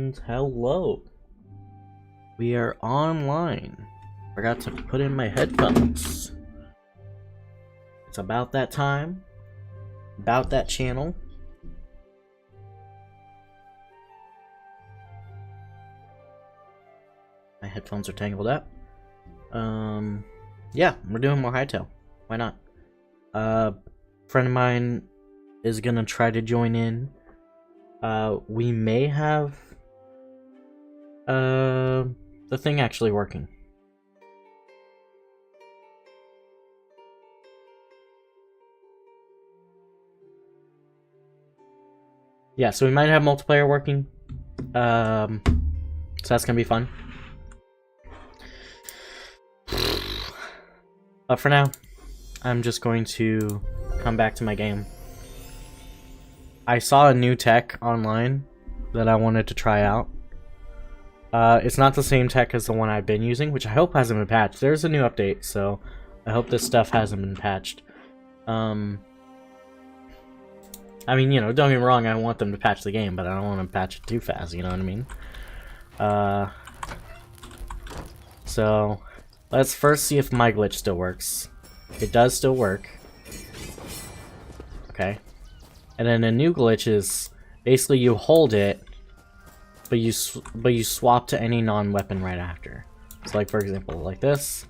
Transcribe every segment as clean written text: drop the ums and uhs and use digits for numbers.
And hello. We are online. Forgot to put in my headphones. It's about that time. About that channel. My headphones are tangled up. Yeah, we're doing more Hytale. Why not? Friend of mine is gonna try to join in. We may have the thing actually working. Yeah, so we might have multiplayer working. So that's gonna be fun. But for now, I'm just going to come back to my game. I saw a new tech online that I wanted to try out. It's not the same tech as the one I've been using, which I hope hasn't been patched. There's a new update, so I hope this stuff hasn't been patched. I mean, you know, don't get me wrong, I want them to patch the game, but I don't want to patch it too fast, you know what I mean? So, let's first see if my glitch still works. It does still work. Okay. And then a new glitch is basically you hold it, but you swap to any non-weapon right after. So like for example, like this.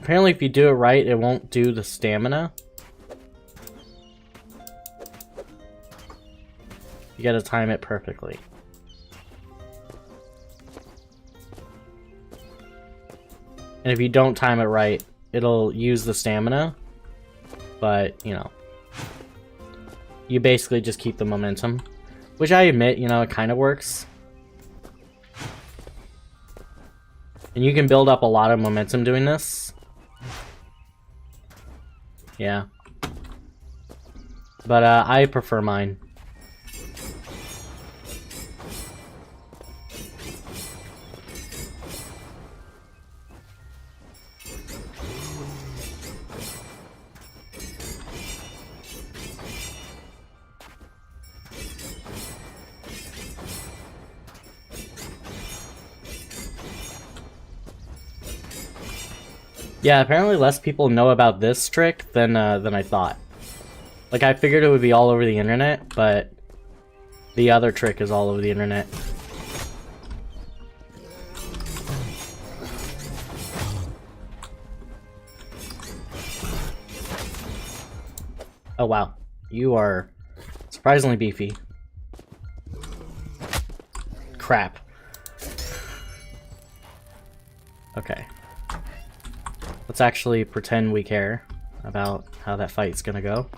Apparently if you do it right, it won't do the stamina. You gotta time it perfectly. And if you don't time it right, it'll use the stamina. But, you know, you basically just keep the momentum. Which I admit, you know, it kind of works. And you can build up a lot of momentum doing this. Yeah. But I prefer mine. Yeah, apparently less people know about this trick than I thought. Like, I figured it would be all over the internet, but the other trick is all over the internet. Oh wow, you are surprisingly beefy. Crap. Okay. Let's actually pretend we care about how that fight's gonna go.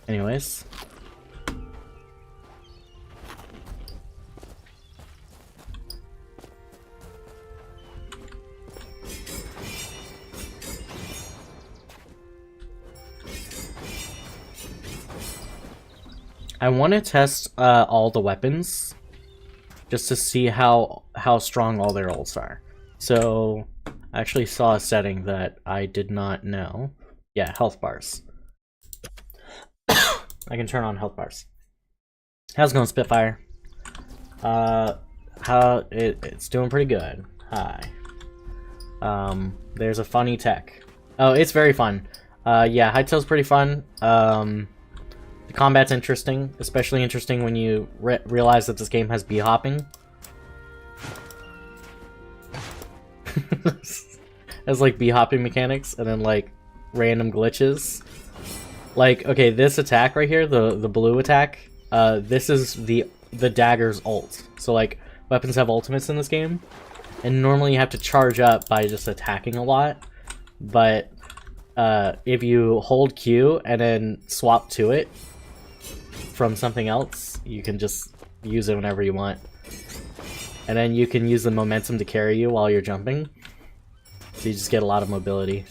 Anyways. I want to test all the weapons just to see how strong all their ults are. So I actually saw a setting that I did not know. Yeah, health bars. I can turn on health bars. How's it going, Spitfire? It's doing pretty good. Hi. There's a funny tech. Oh, it's very fun. Yeah, Hytale's pretty fun. The combat's interesting, especially interesting when you realize that this game has bee hopping. Has like bee hopping mechanics and then like random glitches. Like, okay, this attack right here, the blue attack, this is the dagger's ult. So like weapons have ultimates in this game, and normally you have to charge up by just attacking a lot. But if you hold Q and then swap to it from something else, you can just use it whenever you want. And then you can use the momentum to carry you while you're jumping. So you just get a lot of mobility.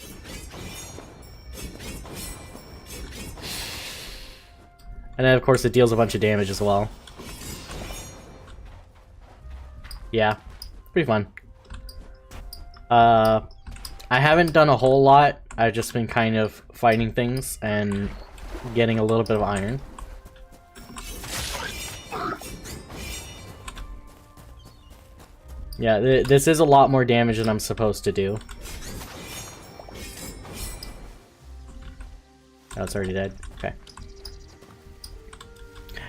And then of course it deals a bunch of damage as well. Yeah, pretty fun. I haven't done a whole lot. I've just been kind of fighting things and getting a little bit of iron. Yeah, this is a lot more damage than I'm supposed to do. Oh, it's already dead. Okay.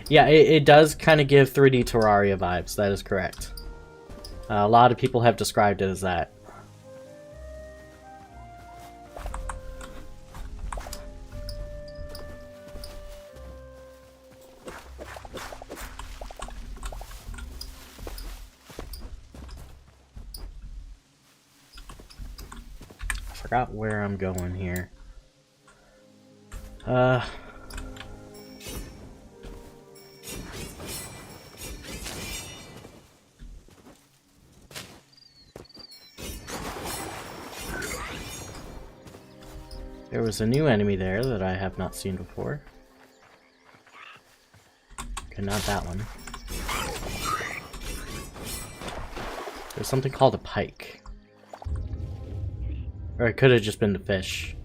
Yeah, it does kind of give 3D Terraria vibes. That is correct. A lot of people have described it as that. I forgot where I'm going here. There was a new enemy there that I have not seen before. Okay, not that one. There's something called a pike. Or it could have just been the fish.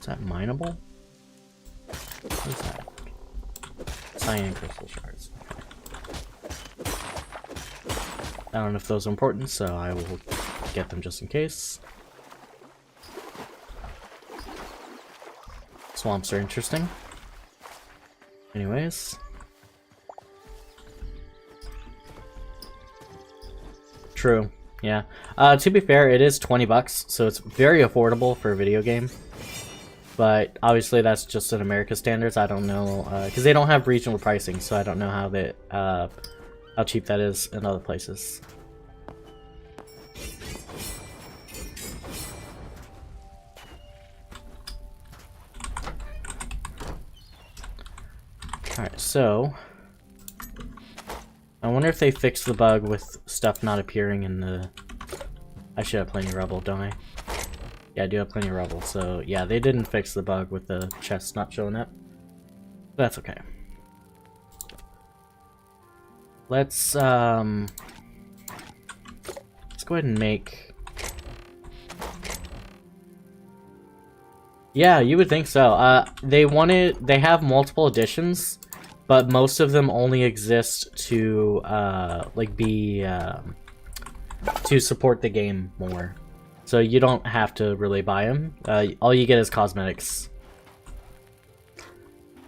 Is that mineable? What is that? Cyan crystal shards. I don't know if those are important, so I will get them just in case. Swamps are interesting. Anyways. True, yeah. To be fair, it is 20 bucks, so it's very affordable for a video game. But obviously that's just in America standards. I don't know, because they don't have regional pricing, so I don't know how that, how cheap that is in other places. Alright, so I wonder if they fixed the bug with stuff not appearing in the... I should have plenty of rubble, don't I? Yeah, I do have plenty of rubble, so yeah, they didn't fix the bug with the chest not showing up. That's okay. Let's go ahead and make... Yeah, you would think so. They have multiple editions, but most of them only exist to, to support the game more. So you don't have to really buy them. All you get is cosmetics.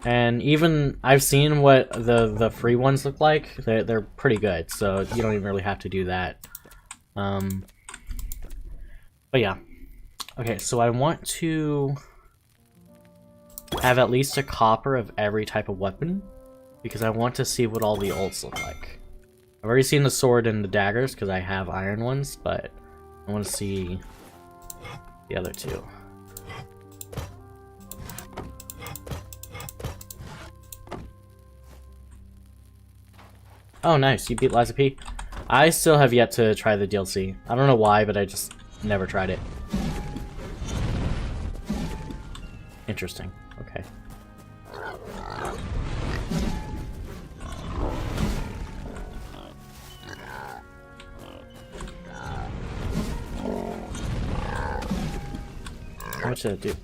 And even, I've seen what the free ones look like. They're pretty good, so you don't even really have to do that. But yeah. Okay, so I want to have at least a copper of every type of weapon, because I want to see what all the ults look like. I've already seen the sword and the daggers, because I have iron ones, but I want to see the other two. Oh, nice. You beat Liza P. I still have yet to try the DLC. I don't know why, but I just never tried it. Interesting. Okay. How much did it do?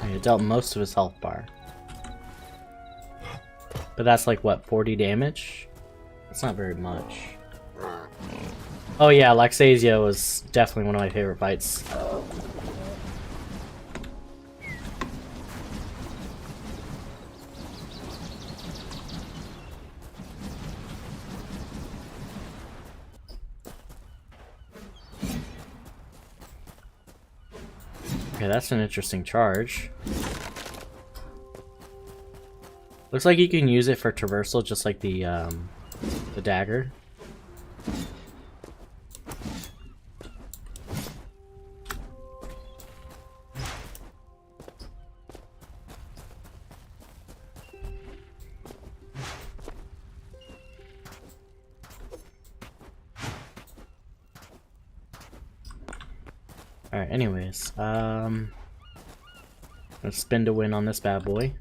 It dealt most of his health bar. But that's like, what, 40 damage? That's not very much. Oh yeah, Laxasia was definitely one of my favorite fights. Okay, that's an interesting charge. Looks like you can use it for traversal just like the the dagger. Alright, anyways, let's spin to win on this bad boy.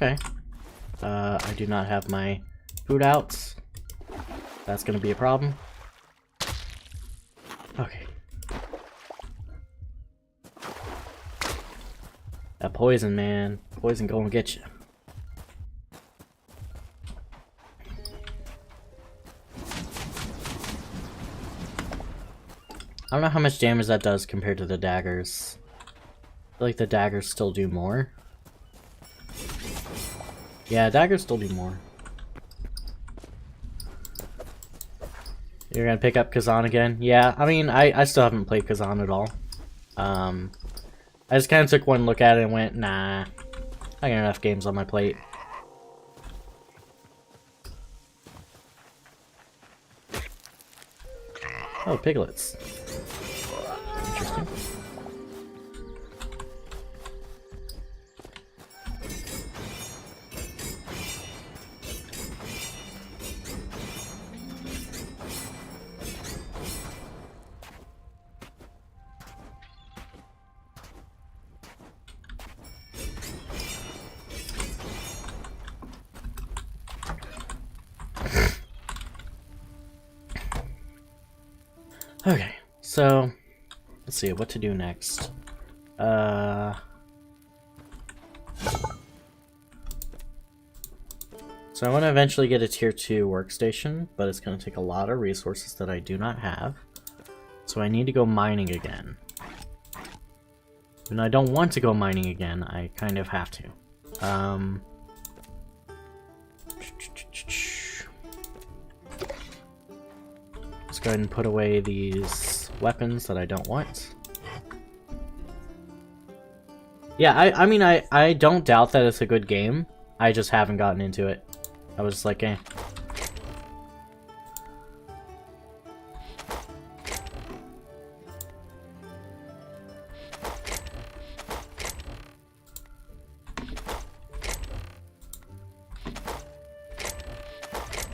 Okay. I do not have my food out. That's gonna be a problem. Okay. That poison, man. Poison gonna get you. I don't know how much damage that does compared to the daggers. I feel like the daggers still do more. Yeah, daggers still do more. You're gonna pick up Kazan again? Yeah, I mean, I still haven't played Kazan at all. I just kind of took one look at it and went, nah, I got enough games on my plate. Oh, piglets. Interesting. Okay, so let's see what to do next. So I want to eventually get a tier 2 workstation, but it's going to take a lot of resources that I do not have. So I need to go mining again. And I don't want to go mining again, I kind of have to. Let's go ahead and put away these weapons that I don't want. Yeah, I mean, I don't doubt that it's a good game. I just haven't gotten into it. I was like, eh.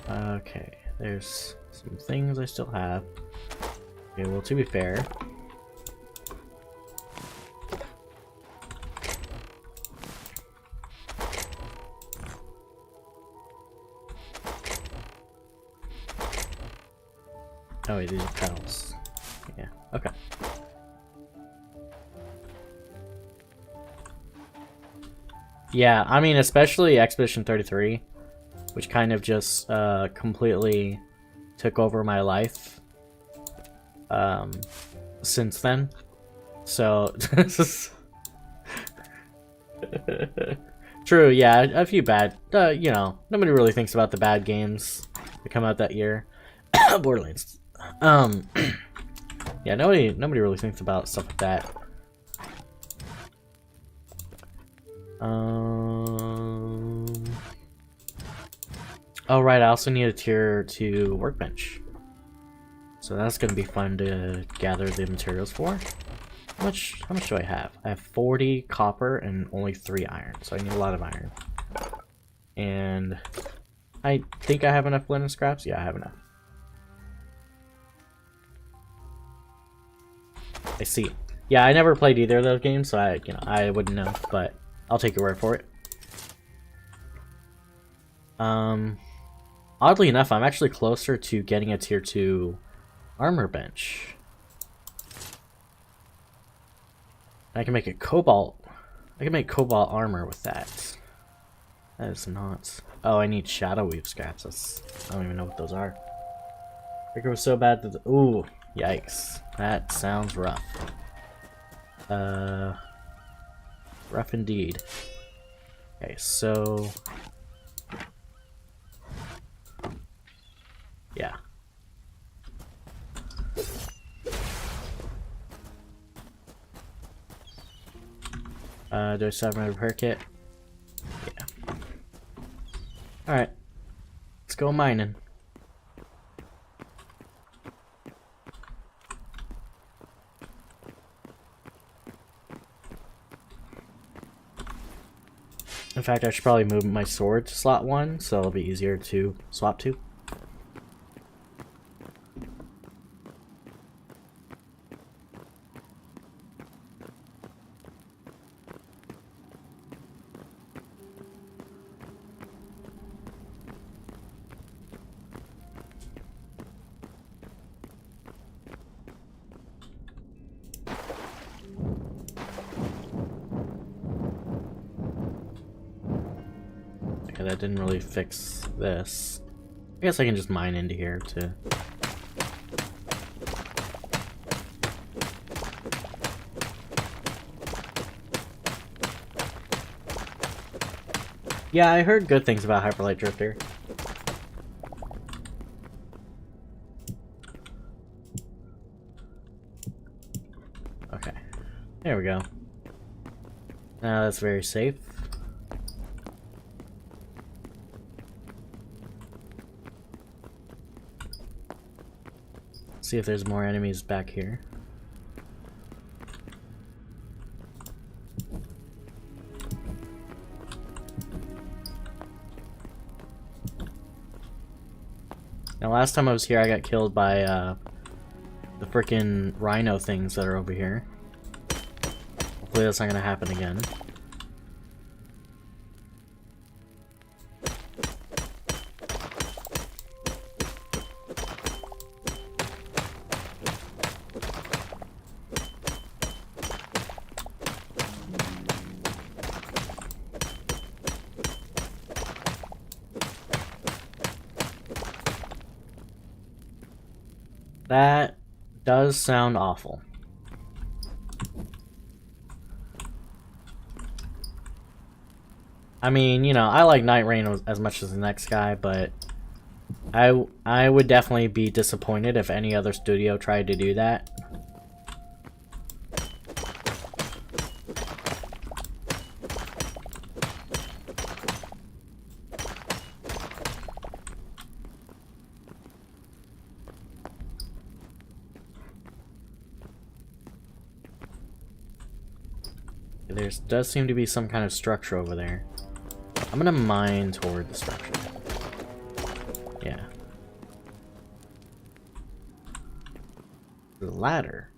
Okay, there's some things I still have. Okay, well, to be fair, oh wait, these are petals. Yeah, okay. Yeah, I mean, especially Expedition 33, which kind of just completely took over my life since then. So, true, yeah, a few bad, you know, nobody really thinks about the bad games that come out that year. Borderlands. Yeah, nobody really thinks about stuff like that. Oh right, I also need a tier 2 workbench. So that's gonna be fun to gather the materials for. How much do I have? I have 40 copper and only 3 iron, so I need a lot of iron. And I think I have enough linen scraps. Yeah, I have enough. I see. Yeah, I never played either of those games, so I wouldn't know, but I'll take your word for it. Oddly enough, I'm actually closer to getting a tier 2 armor bench. I can make a cobalt. I can make cobalt armor with that. That is not. Oh, I need shadow weave scraps. I don't even know what those are. It was so bad that. Ooh, yikes! That sounds rough. Rough indeed. Okay, so. Yeah. Do I still have my repair kit? Alright. Let's go mining. In fact, I should probably move my sword to slot 1, so it'll be easier to swap to. Okay, that didn't really fix this. I guess I can just mine into here to... Yeah, I heard good things about Hyperlight Drifter. Okay. There we go. Now that's very safe. See if there's more enemies back here. Now last time I was here I got killed by the frickin' rhino things that are over here. Hopefully that's not gonna happen again. That does sound awful. I mean, you know, I like Night Rain as much as the next guy, but I would definitely be disappointed if any other studio tried to do that. There does seem to be some kind of structure over there. I'm gonna mine toward the structure. Yeah. The ladder.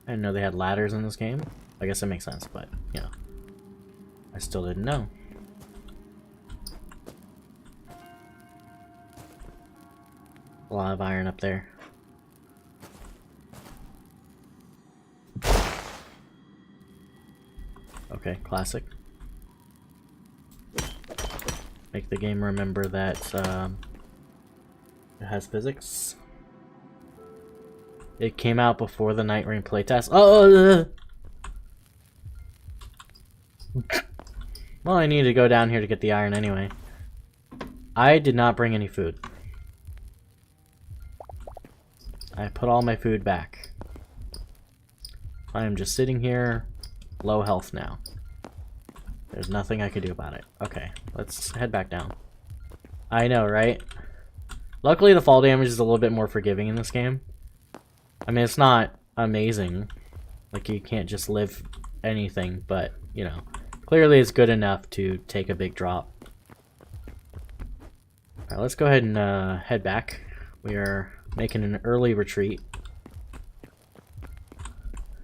I didn't know they had ladders in this game. I guess that makes sense, but, you know. I still didn't know. A lot of iron up there. Okay, classic. Make the game remember that it has physics. It came out before the Night Rain playtest. Oh! Well, I need to go down here to get the iron anyway. I did not bring any food. I put all my food back. I am just sitting here, low health now. There's nothing I can do about it. Okay, let's head back down. I know, right? Luckily, the fall damage is a little bit more forgiving in this game. I mean, it's not amazing. Like, you can't just live anything, but, you know, clearly it's good enough to take a big drop. Alright, let's go ahead and head back. We are making an early retreat.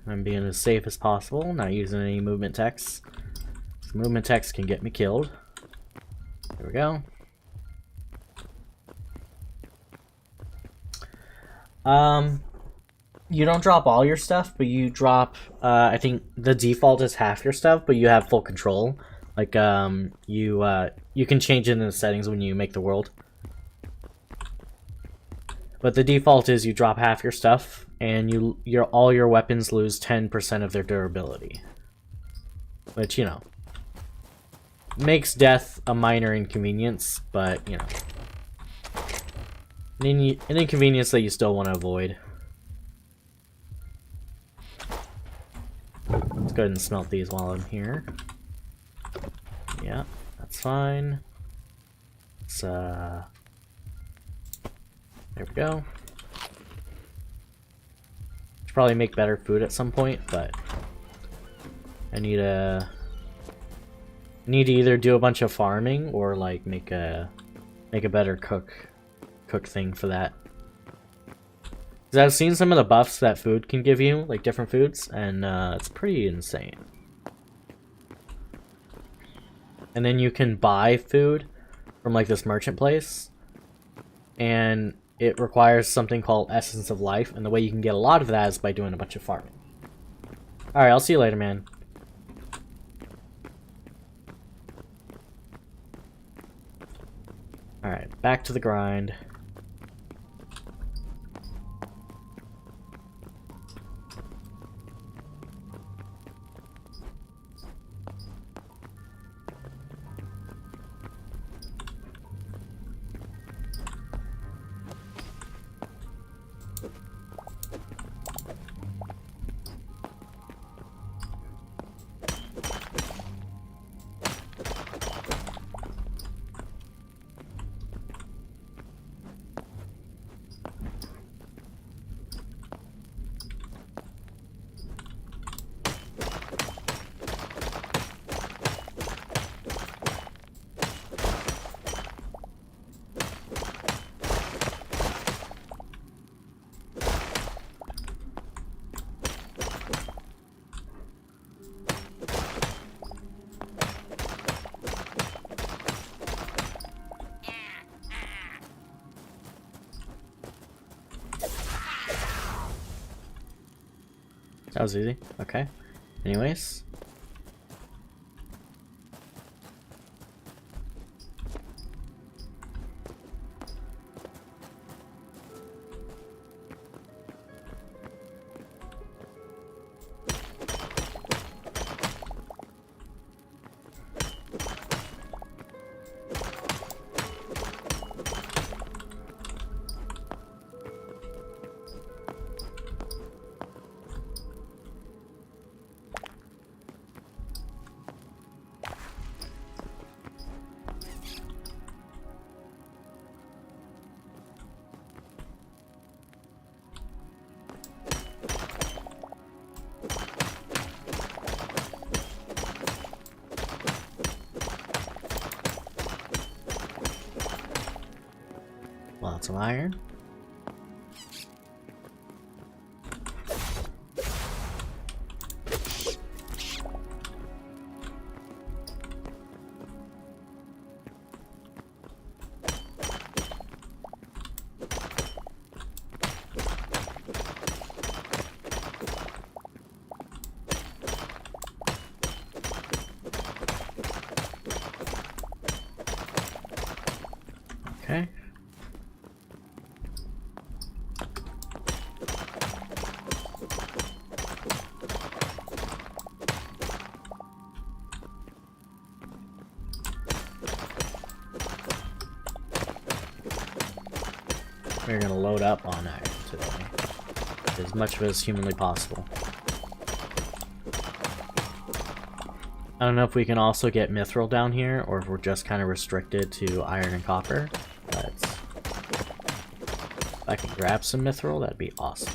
I'm being as safe as possible, not using any movement text. Movement text can get me killed. There we go. You don't drop all your stuff, but you drop, I think the default is half your stuff, but you have full control. Like, you can change it in the settings when you make the world. But the default is you drop half your stuff, and all your weapons lose 10% of their durability. Which, you know, makes death a minor inconvenience, but, you know, an inconvenience that you still want to avoid. Let's go ahead and smelt these while I'm here. Yeah, that's fine. let's there we go. Should probably make better food at some point, but I need to either do a bunch of farming or like make a better cook thing for that. Because I've seen some of the buffs that food can give you, like different foods, and it's pretty insane. And then you can buy food from like this merchant place, and it requires something called Essence of Life, and the way you can get a lot of that is by doing a bunch of farming. Alright, I'll see you later, man. Alright, back to the grind. That was easy. Okay. Anyways. Lots of iron. Okay. We're gonna load up on iron today, as much of it as humanly possible. I don't know if we can also get mythril down here, or if we're just kind of restricted to iron and copper, but if I can grab some mythril, that'd be awesome.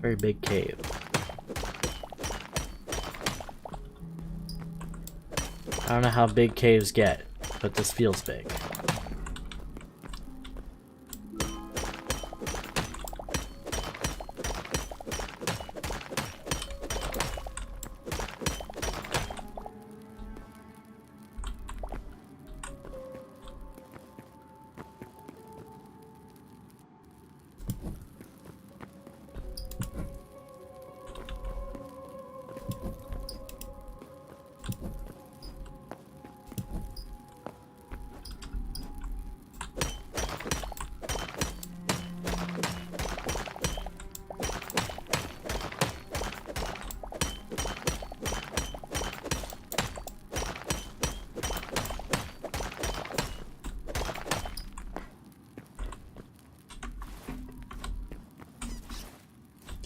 Very big cave. I don't know how big caves get, but this feels big.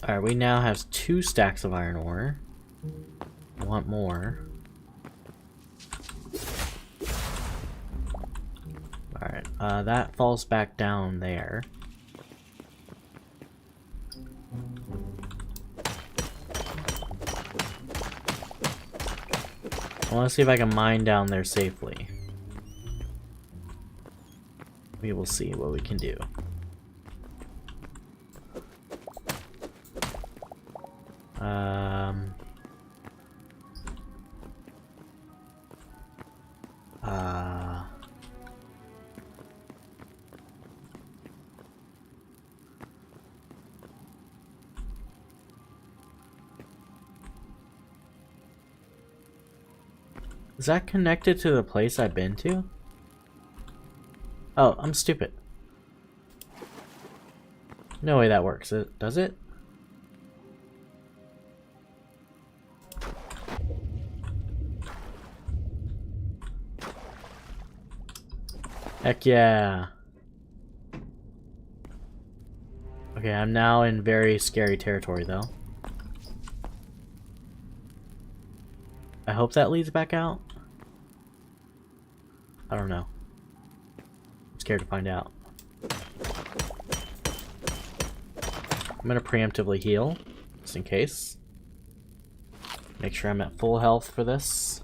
Alright, we now have 2 stacks of iron ore. I want more. Alright, that falls back down there. I want to see if I can mine down there safely. We will see what we can do. Is that connected to the place I've been to? Oh, I'm stupid. No way that works. Does it? Heck yeah. Okay, I'm now in very scary territory though. I hope that leads back out. I don't know. I'm scared to find out. I'm gonna preemptively heal, just in case. Make sure I'm at full health for this.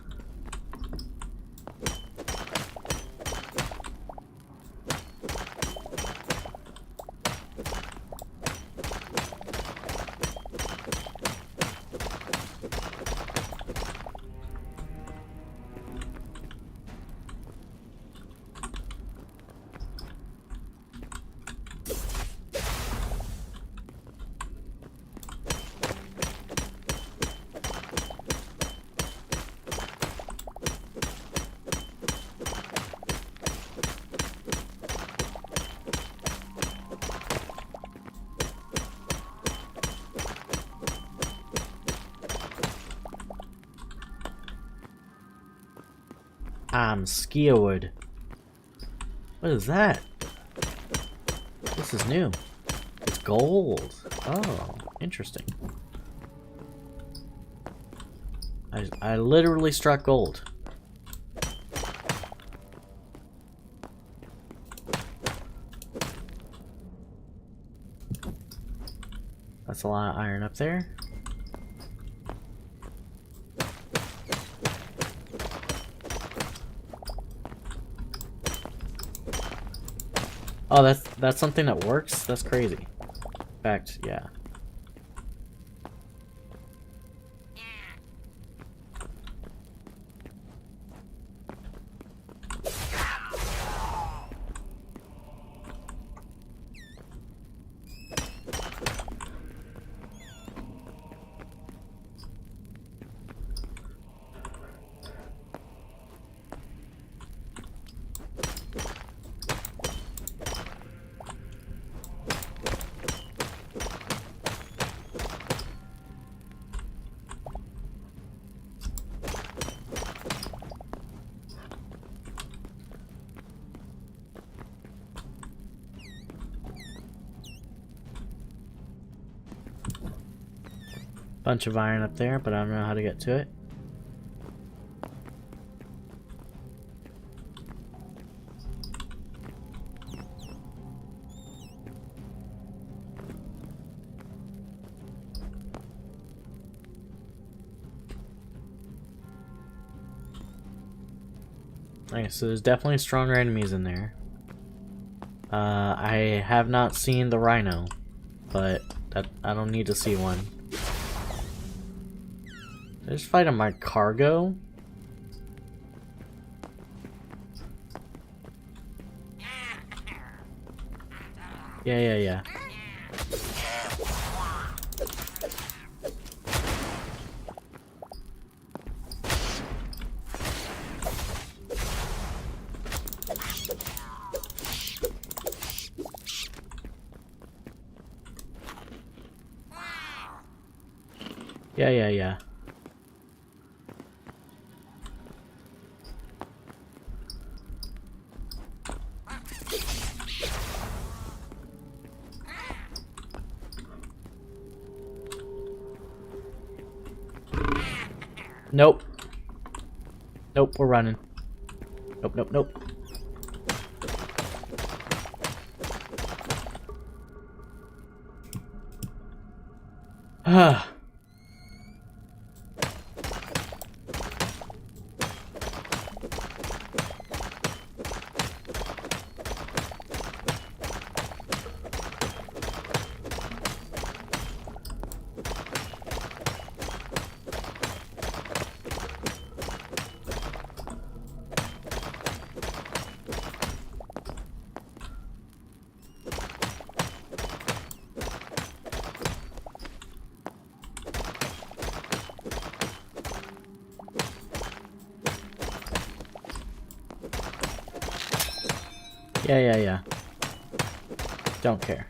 Skiawood. What is that? This is new. It's gold. Oh, interesting. I literally struck gold. That's a lot of iron up there. Oh, that's something that works? That's crazy. In fact, yeah. Bunch of iron up there, but I don't know how to get to it. Okay, so there's definitely stronger enemies in there. I have not seen the rhino, but I don't need to see one. Did I just fight on my cargo? Yeah. Yeah. Nope. Nope, we're running. Nope, nope, nope. Ah. Yeah. Don't care.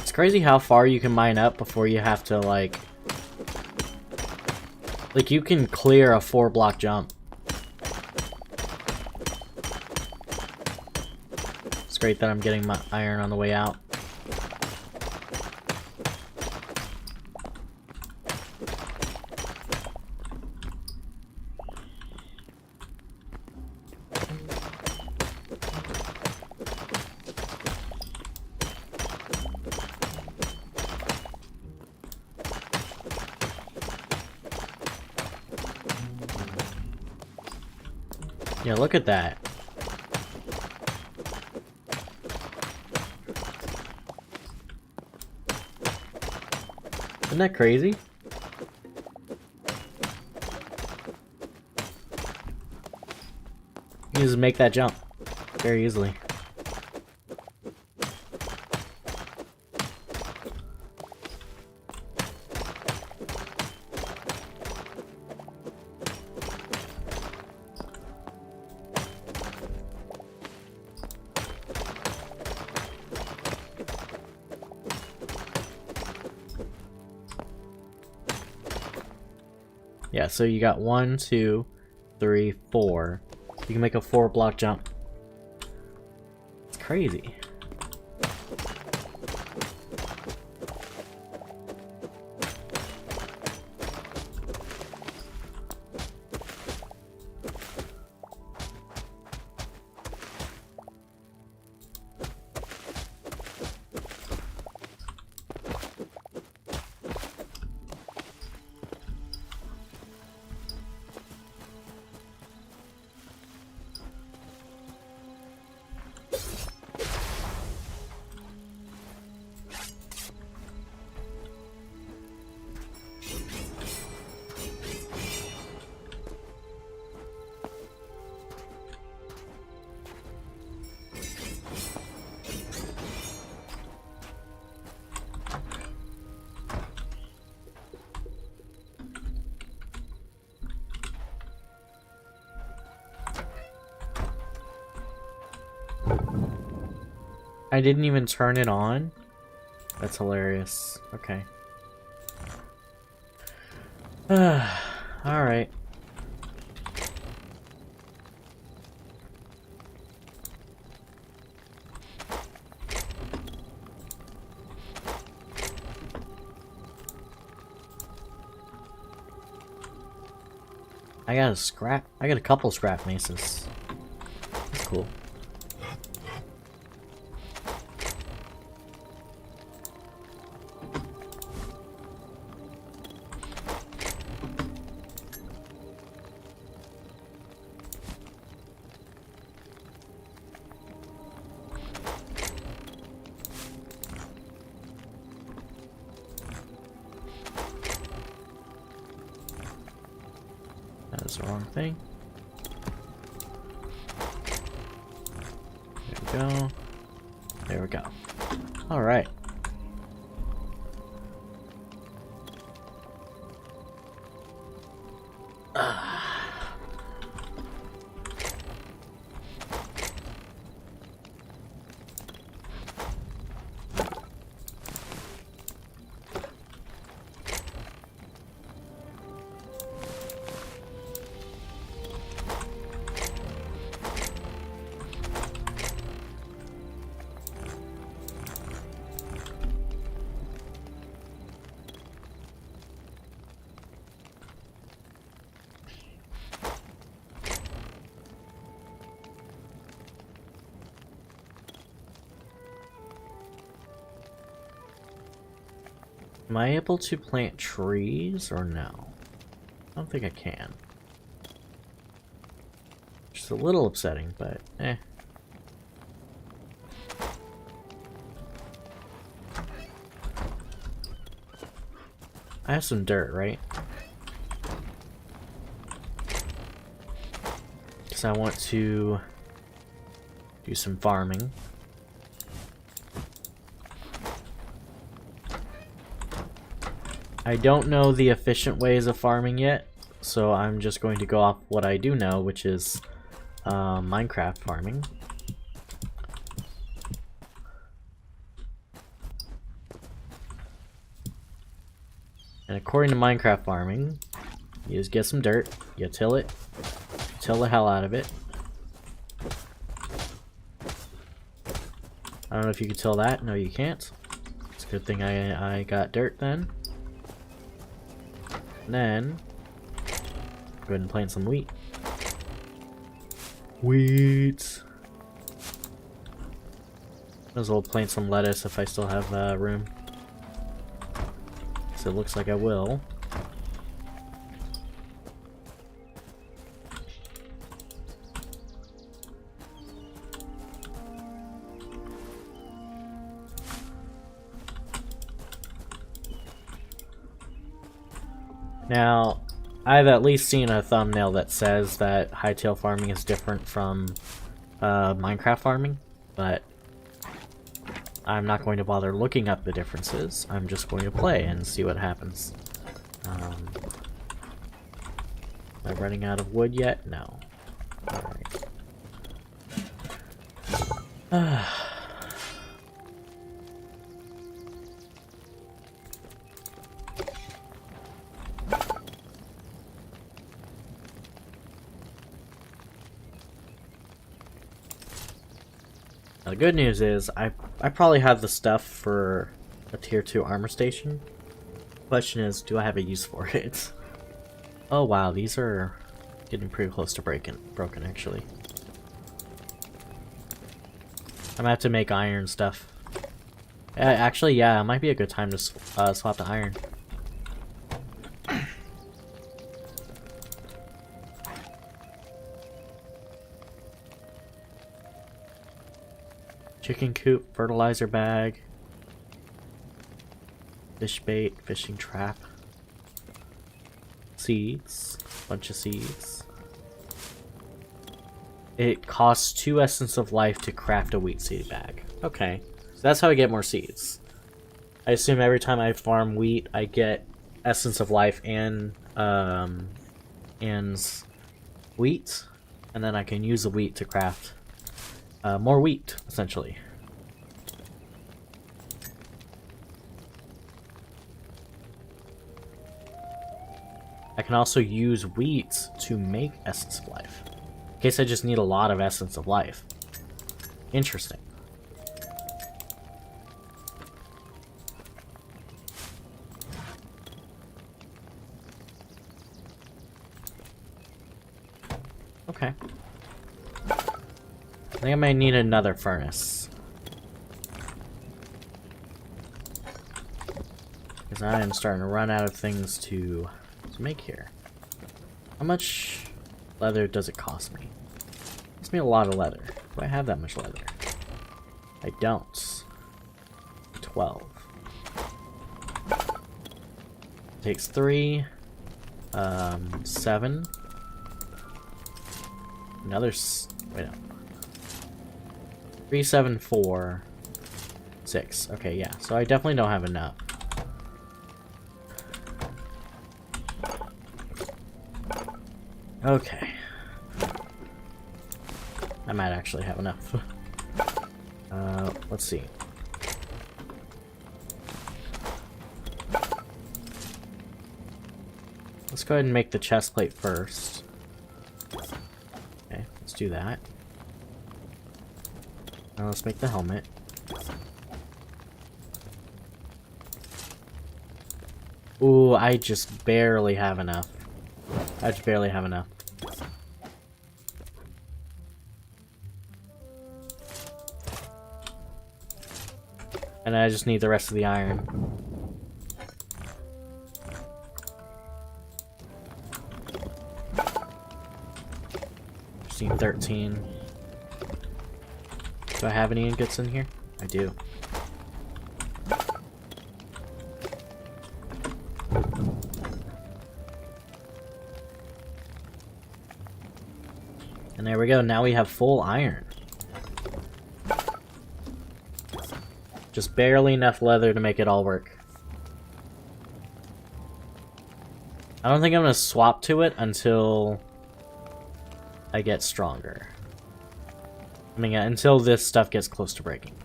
It's crazy how far you can mine up before you have to, like, you can clear a 4-block jump. It's great that I'm getting my iron on the way out. Yeah, look at that. Isn't that crazy? You just make that jump very easily. Yeah, so you got 1, 2, 3, 4. You can make a 4-block jump. It's crazy. I didn't even turn it on? That's hilarious. Okay. Alright. I got a couple scrap maces. That's cool. the wrong thing. There we go. There we go. Alright. Am I able to plant trees or no? I don't think I can. Just a little upsetting, but eh. I have some dirt, right? Because I want to do some farming. I don't know the efficient ways of farming yet, so I'm just going to go off what I do know, which is Minecraft farming. And according to Minecraft farming, you just get some dirt, you till it, till the hell out of it. I don't know if you can till that. No, you can't. It's a good thing I got dirt then. Then, go ahead and plant some wheat. Wheat! Might as well plant some lettuce if I still have room. So it looks like I will. Now, I've at least seen a thumbnail that says that Hytale farming is different from Minecraft farming, but I'm not going to bother looking up the differences. I'm just going to play and see what happens. Am I running out of wood yet? No. Alright. The good news is, I probably have the stuff for a tier 2 armor station. Question is, do I have a use for it? Oh wow, these are getting pretty close to broken actually. I'm gonna have to make iron stuff. Actually, yeah, it might be a good time to swap to iron. Chicken coop, fertilizer bag, fish bait, fishing trap, seeds, bunch of seeds. It costs 2 essence of life to craft a wheat seed bag. Okay, so that's how I get more seeds. I assume every time I farm wheat, I get essence of life and wheat, and then I can use the wheat to craft more wheat, essentially. I can also use wheat to make essence of life. In case I just need a lot of essence of life. Interesting. Okay. I think I might need another furnace. Because I am starting to run out of things to make here. How much leather does it cost me? It costs me a lot of leather. Do I have that much leather? I don't. 12. Takes 3. 7. Another wait no. 3, 7, 4, 6. Okay, yeah. So I definitely don't have enough. Okay. I might actually have enough. Let's see. Let's go ahead and make the chest plate first. Okay, let's do that. Now let's make the helmet. Ooh, I just barely have enough. I just barely have enough. And I just need the rest of the iron. 13. Do I have any ingots in here? I do. And there we go, now we have full iron. Just barely enough leather to make it all work. I don't think I'm gonna swap to it until I get stronger. I mean, until this stuff gets close to breaking.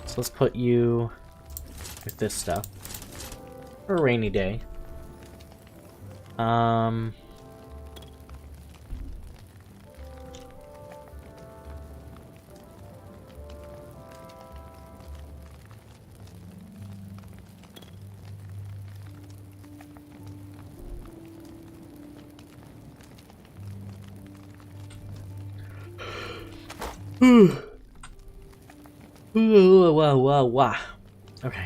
So let's put you with this stuff for a rainy day. Wow. Okay.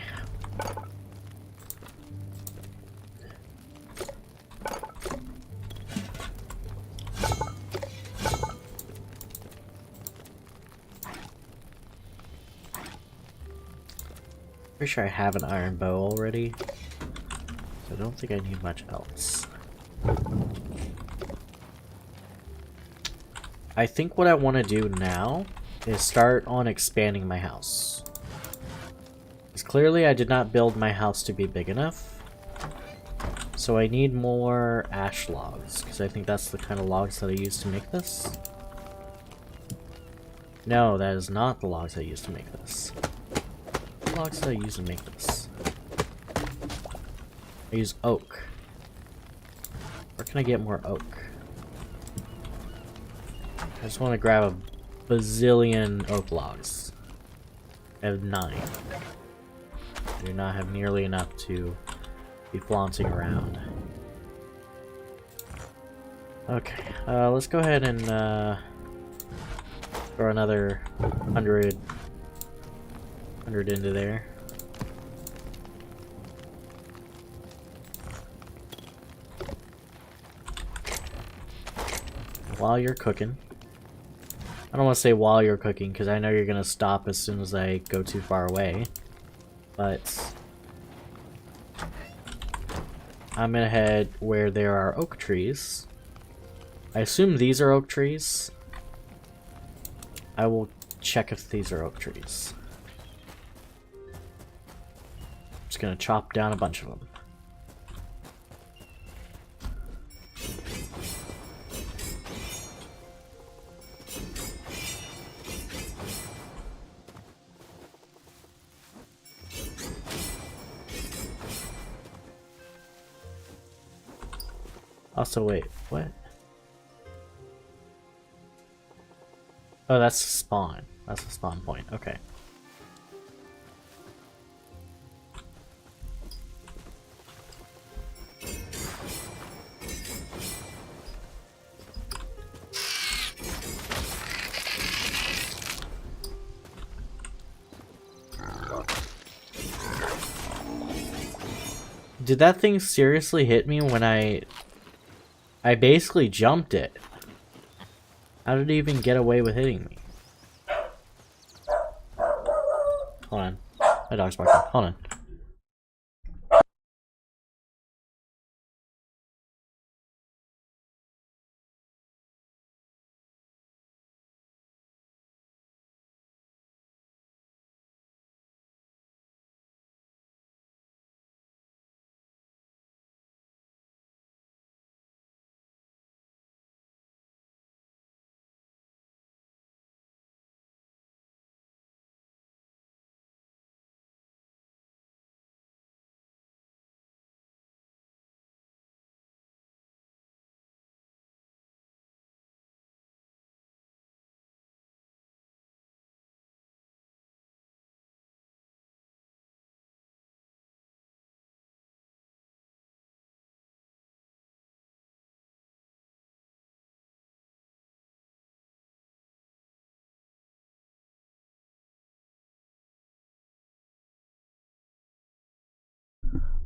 Pretty sure I have an iron bow already, so I don't think I need much else. I think what I want to do now is start on expanding my house. Because clearly I did not build my house to be big enough. So I need more ash logs, because I think that's the kind of logs that I use to make this. No, that is not the logs I use to make this. What logs did I use to make this? I use oak. Where can I get more oak? I just want to grab a bazillion oak logs. I have 9. I do not have nearly enough to be flaunting around. Okay, let's go ahead and throw another 100 into there. While you're cooking. I don't want to say while you're cooking, because I know you're going to stop as soon as I go too far away. But I'm going to head where there are oak trees. I assume these are oak trees. I will check if these are oak trees. I'm just going to chop down a bunch of them. Also, wait, what? Oh, that's the spawn. That's the spawn point. Okay. Did that thing seriously hit me when I basically jumped it? How did it even get away with hitting me? Hold on. My dog's barking. Hold on.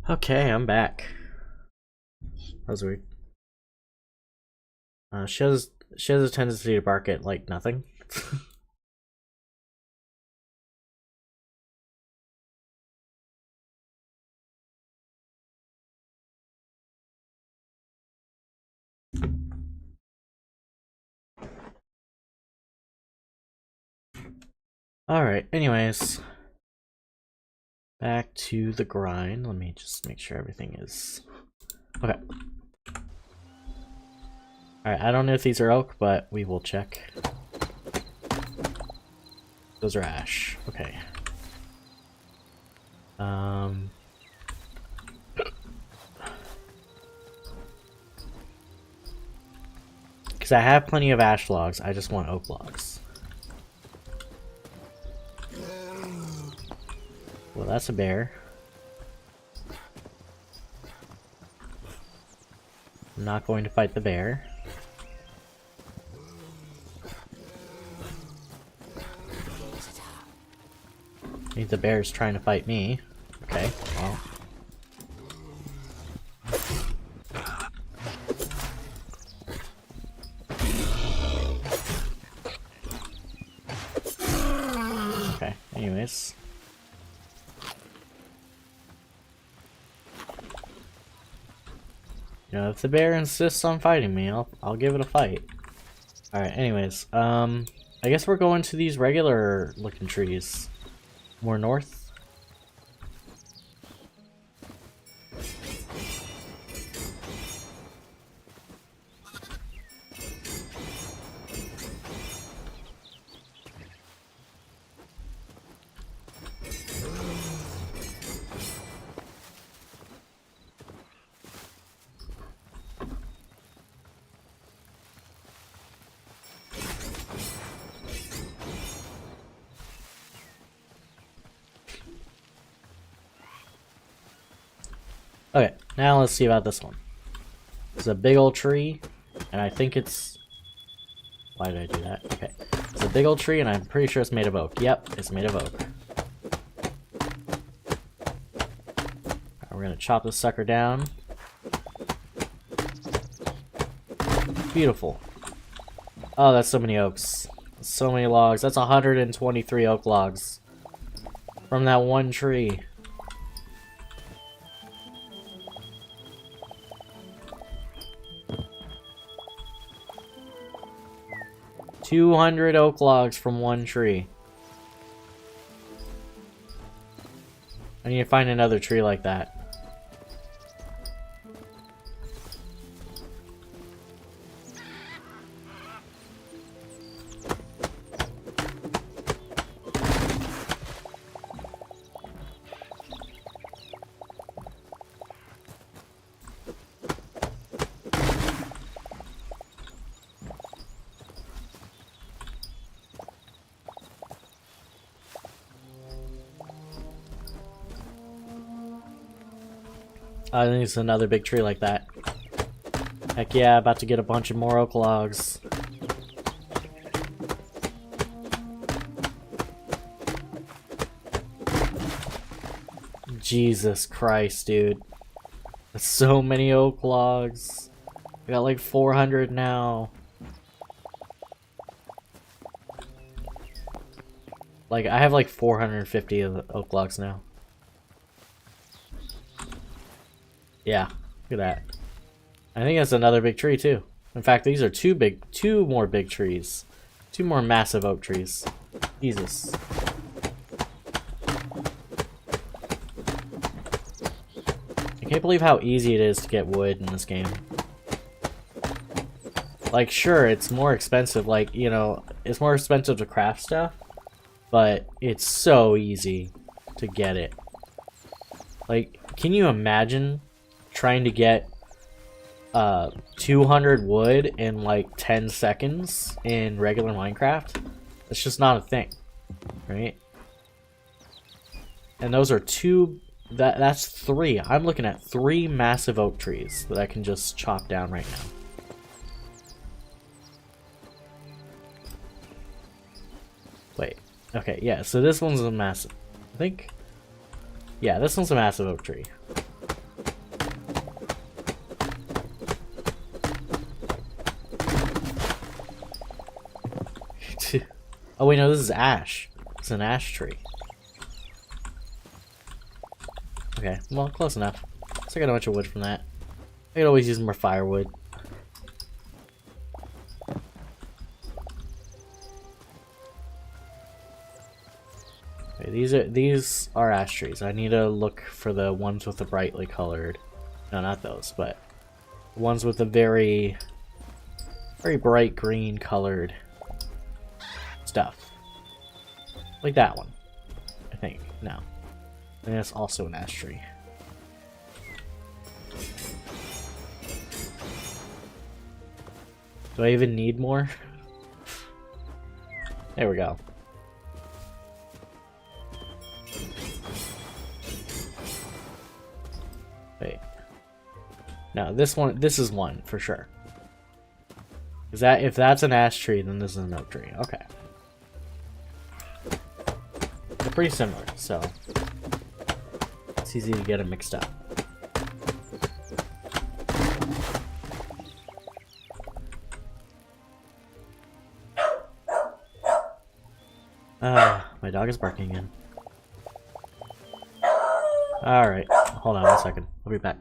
Okay, I'm back. That was weird. She has a tendency to bark at like nothing. Alright, anyways. Back to the grind. Let me just make sure everything is... Okay. Alright, I don't know if these are oak, but we will check. Those are ash. Okay. Because I have plenty of ash logs, I just want oak logs. Well, that's a bear. I'm not going to fight the bear. I think the bear's trying to fight me. Okay, well. Okay, anyways. You know, if the bear insists on fighting me, I'll give it a fight. Alright, anyways, I guess we're going to these regular looking trees. More north. Okay, now let's see about this one. It's a big old tree, and I think it's... Why did I do that? Okay. It's a big old tree, and I'm pretty sure it's made of oak. Yep, it's made of oak. Right, we're gonna chop this sucker down. Beautiful. Oh, that's so many oaks. So many logs. That's 123 oak logs. From that one tree. $200 oak logs from one tree. I need to find another tree like that. I think it's another big tree like that. Heck yeah, about to get a bunch of more oak logs. Jesus Christ, dude. That's so many oak logs. I got like 400 now. Like, I have like 450 of the oak logs now. Yeah, look at that. I think that's another big tree too. In fact, these are two more big trees. Two more massive oak trees. Jesus. I can't believe how easy it is to get wood in this game. Like, sure, it's more expensive, like, you know, it's more expensive to craft stuff, but it's so easy to get it. Like, can you imagine trying to get 200 wood in like 10 seconds in regular Minecraft? It's just not a thing, right? And those are that's three. I'm looking at 3 massive oak trees that I can just chop down right now. Wait, okay, yeah, so this one's a massive, I think, yeah, this one's a massive oak tree. Oh wait, no, this is ash. It's an ash tree. Okay, well, close enough. So I got a bunch of wood from that. I could always use more firewood. Okay, these are ash trees. I need to look for the ones with the brightly colored. No, not those, but ones with the very bright green colored stuff. Like that one, I think. No. And that's also an ash tree. Do I even need more? There we go. Wait. No, this is one for sure. Is that, if that's an ash tree, then this is an oak tree. Okay. They're pretty similar, so it's easy to get them mixed up. My dog is barking again. Alright, hold on 1 second. I'll be back.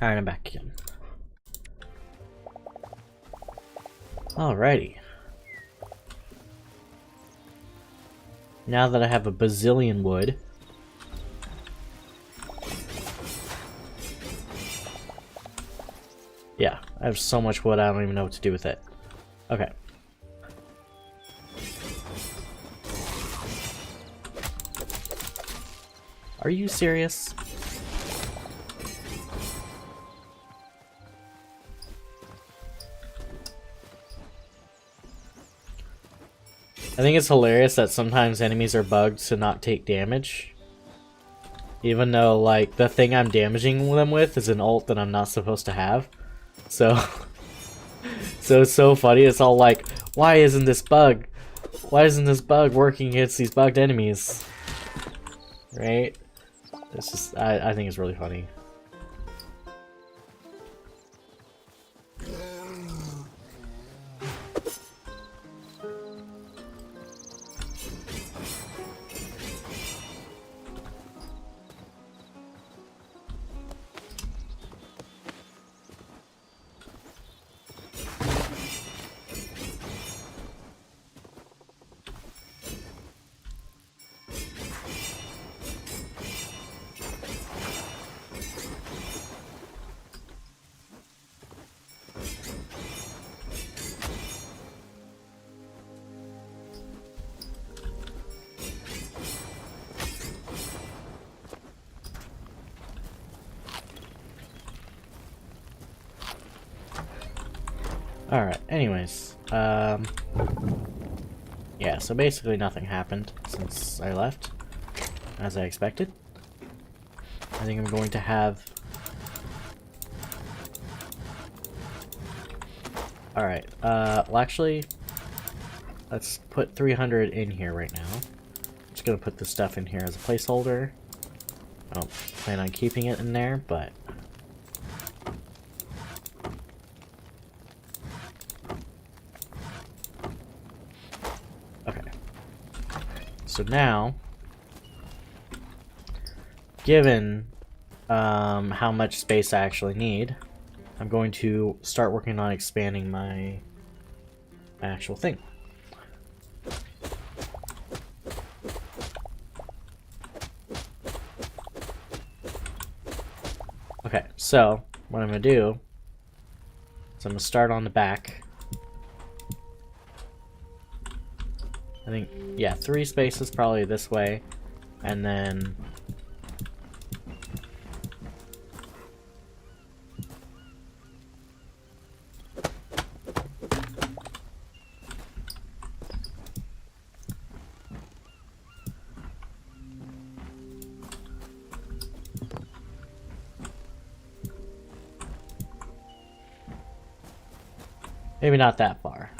Alright, I'm back again. Alrighty. Now that I have a bazillion wood, yeah, I have so much wood I don't even know what to do with it. Okay. Are you serious? I think it's hilarious that sometimes enemies are bugged to not take damage. Even though, like, the thing I'm damaging them with is an ult that I'm not supposed to have. So, so it's so funny. It's all like, why isn't this bug? Why isn't this bug working against these bugged enemies? Right? It's just, I think it's really funny. Alright, anyways, yeah, so basically nothing happened since I left, as I expected. I think I'm going to have... Alright, well actually, let's put 300 in here right now. I'm just gonna put this stuff in here as a placeholder. I don't plan on keeping it in there, but... So now, given how much space I actually need, I'm going to start working on expanding my actual thing. Okay, so what I'm going to do So I'm gonna start on the back. I think, yeah, 3 spaces probably this way, and then maybe not that far.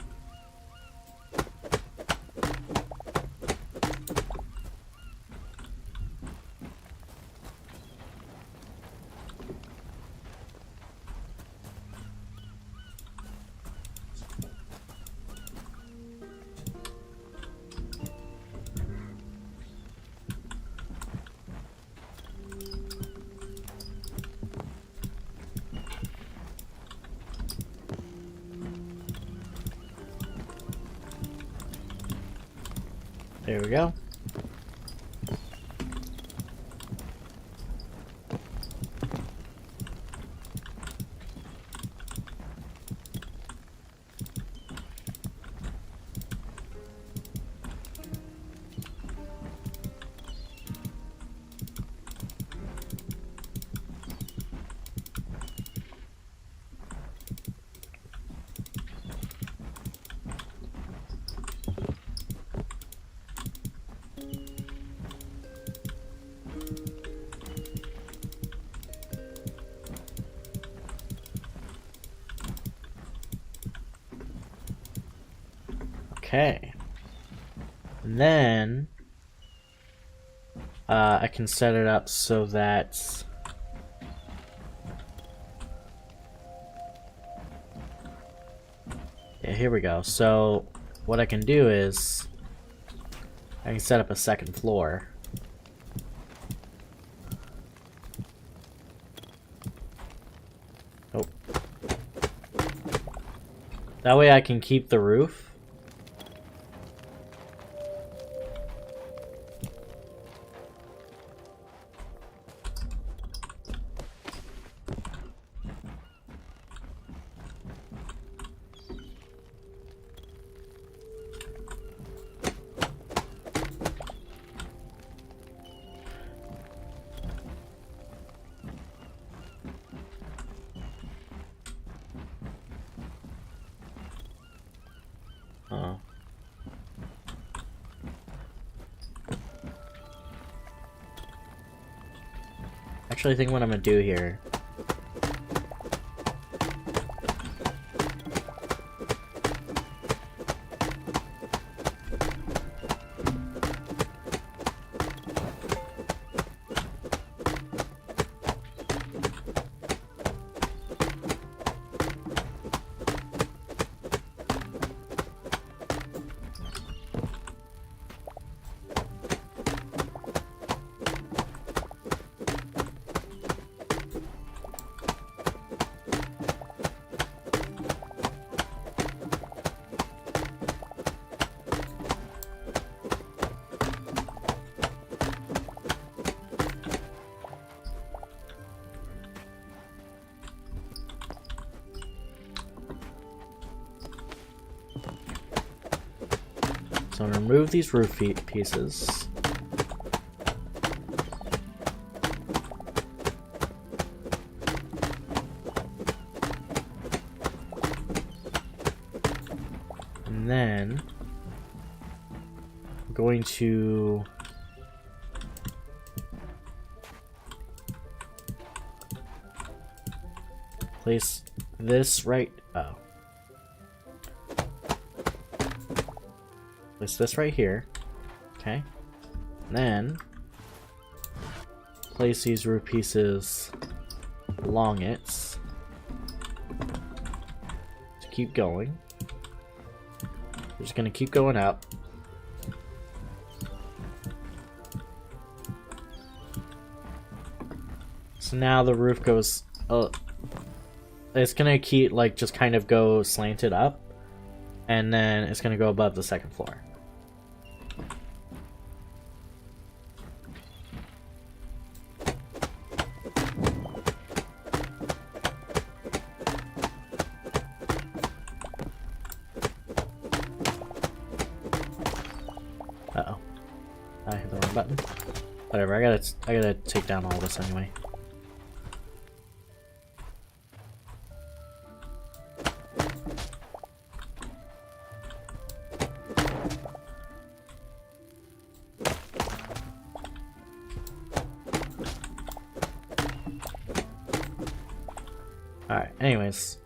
There we go. Okay. And then I can set it up so that yeah, here we go. So what I can do is I can set up a second floor. Oh. That way I can keep the roof. Oh. Actually, I think what I'm gonna do here. So I'm gonna remove these roof pieces. And then I'm going to place this right. Oh. Place this right here. Okay. And then place these roof pieces along it to keep going. We're just gonna keep going up. So now the roof goes. It's gonna keep like just kind of go slanted up, and then it's gonna go above the second floor. Whatever, I gotta take down all this anyway. Alright, anyways.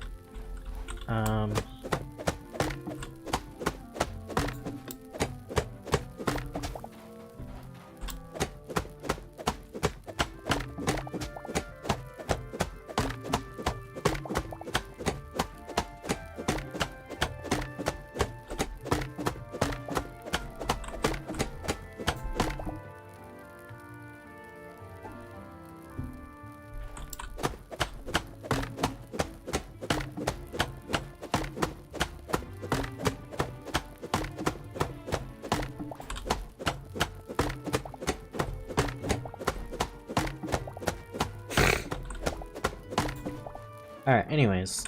Alright, anyways,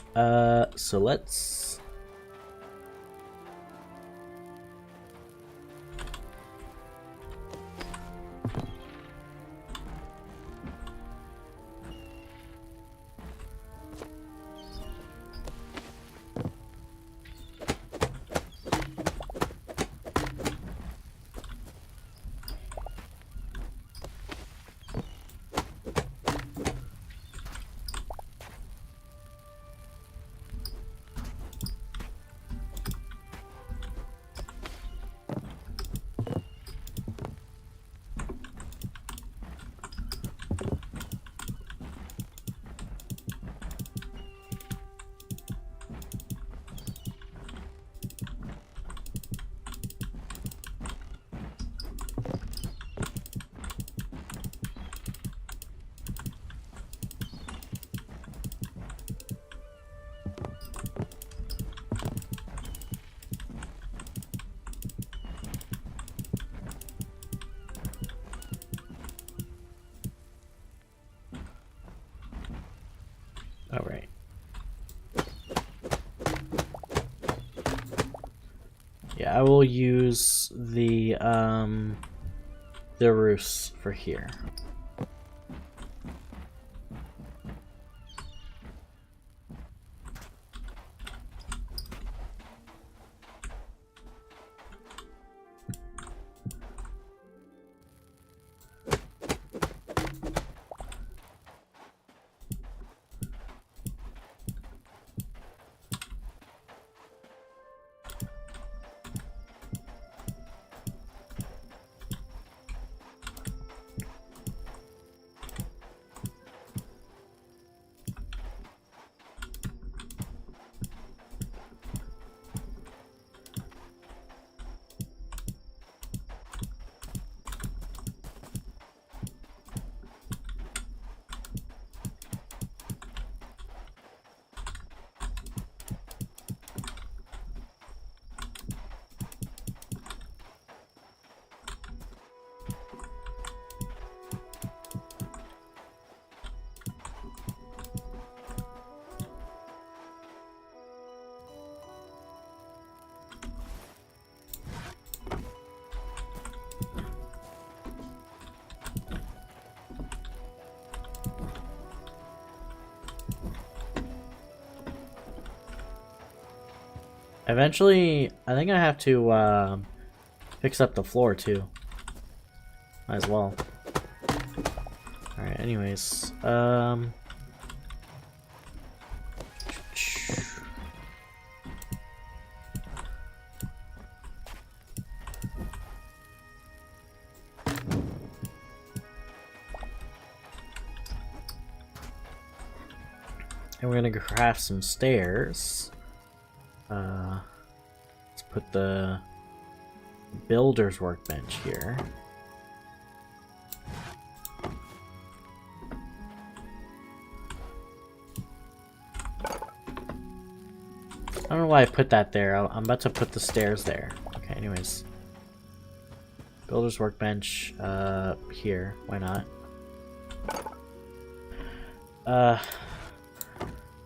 so let's... Alright. Yeah, I will use the roost for here. Eventually, I think I have to fix up the floor too. Might as well. Alright, anyways. And we're gonna craft some stairs. Let's put the builder's workbench here. I don't know why I put that there. I'm about to put the stairs there. Okay, anyways. Builder's workbench, here. Why not?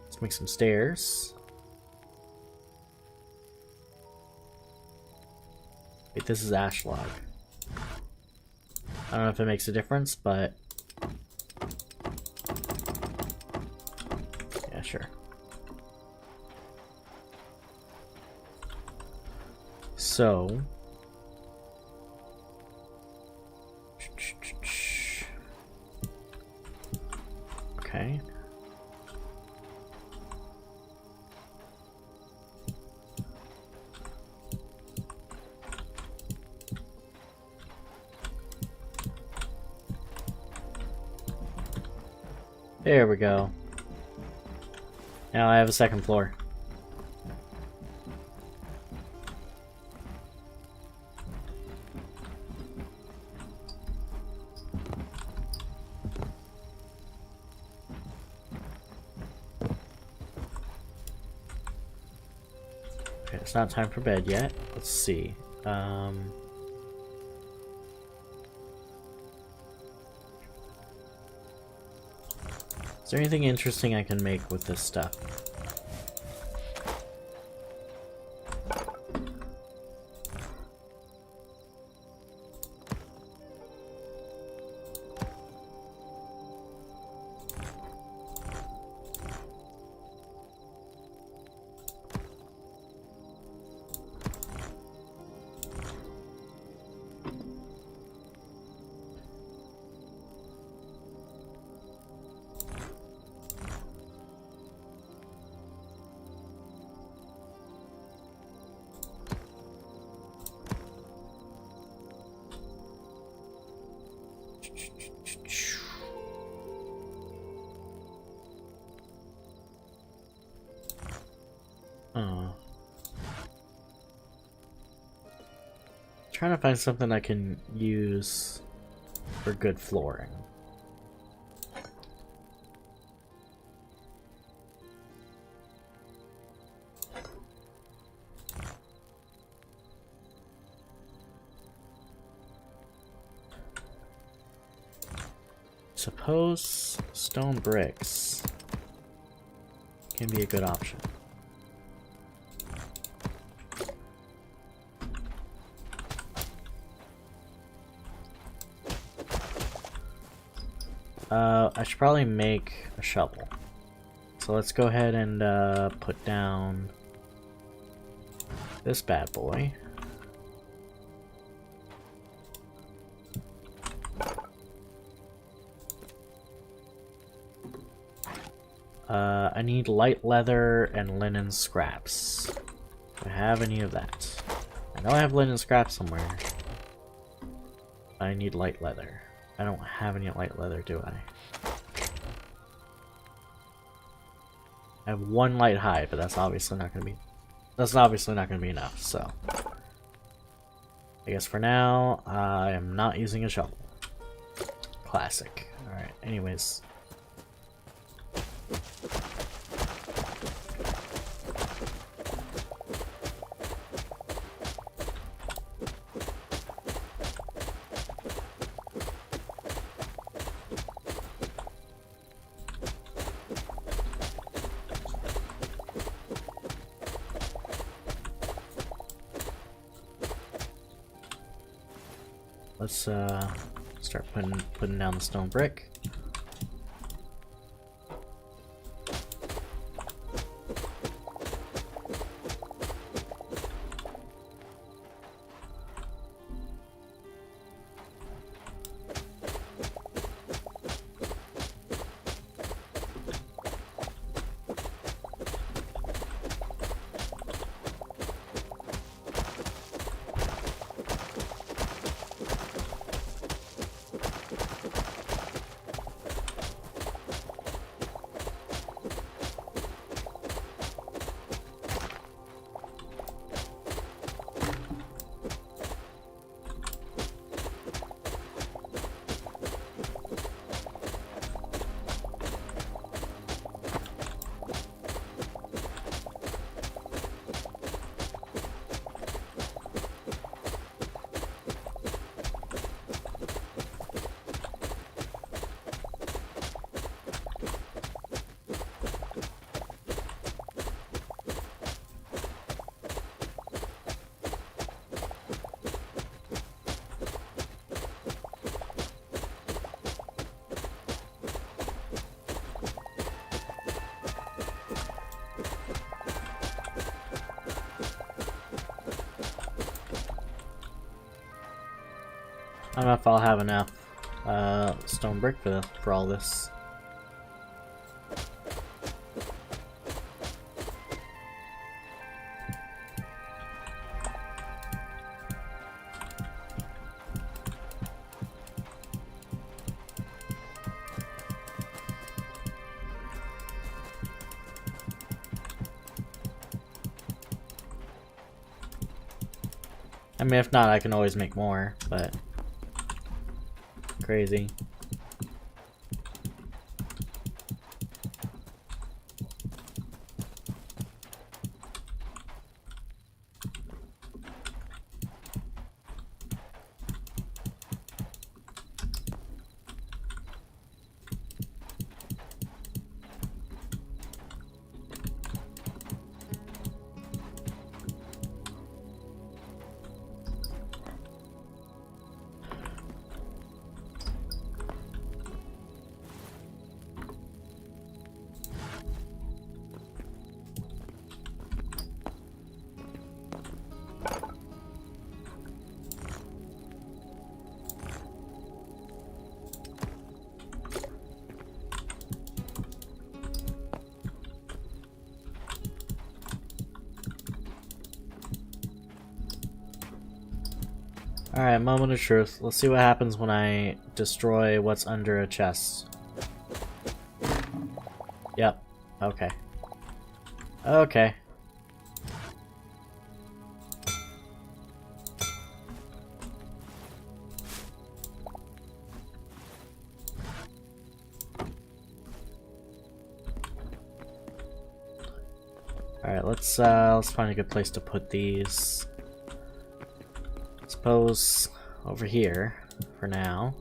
Let's make some stairs. Wait, this is ash log. I don't know if it makes a difference, but yeah, sure. So okay. There we go. Now I have a second floor. Okay, it's not time for bed yet. Let's see. Is there anything interesting I can make with this stuff? Trying to find something I can use for good flooring. Suppose stone bricks can be a good option. I should probably make a shovel. So let's go ahead and put down this bad boy. I need light leather and linen scraps. Do I have any of that? I know I have linen scraps somewhere. I need light leather. I don't have any light leather, do I? I have one light hide, but that's obviously not gonna be enough, so I guess for now I am not using a shovel. Classic. Alright, anyways. Let's start putting down the stone brick. I don't know if I'll have enough stone brick for all this. I mean, if not, I can always make more, but crazy. Alright, moment of truth. Let's see what happens when I destroy what's under a chest. Yep. Okay. Okay. Alright, let's find a good place to put these. Suppose over here for now.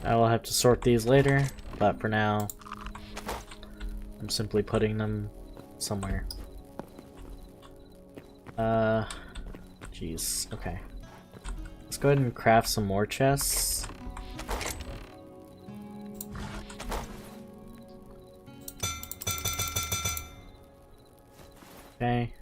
I will have to sort these later, but for now, I'm simply putting them somewhere. Jeez, okay. Let's go ahead and craft some more chests. Okay.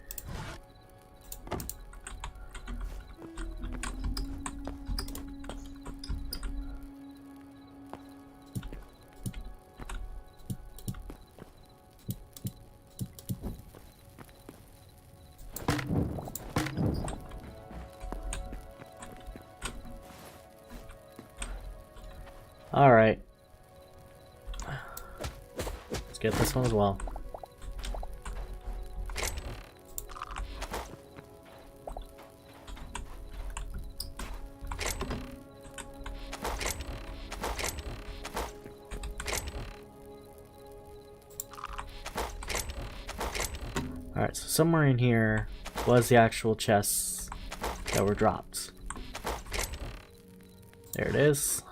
Alright. Let's get this one as well. Alright, so somewhere in here was the actual chests that were dropped. There it is.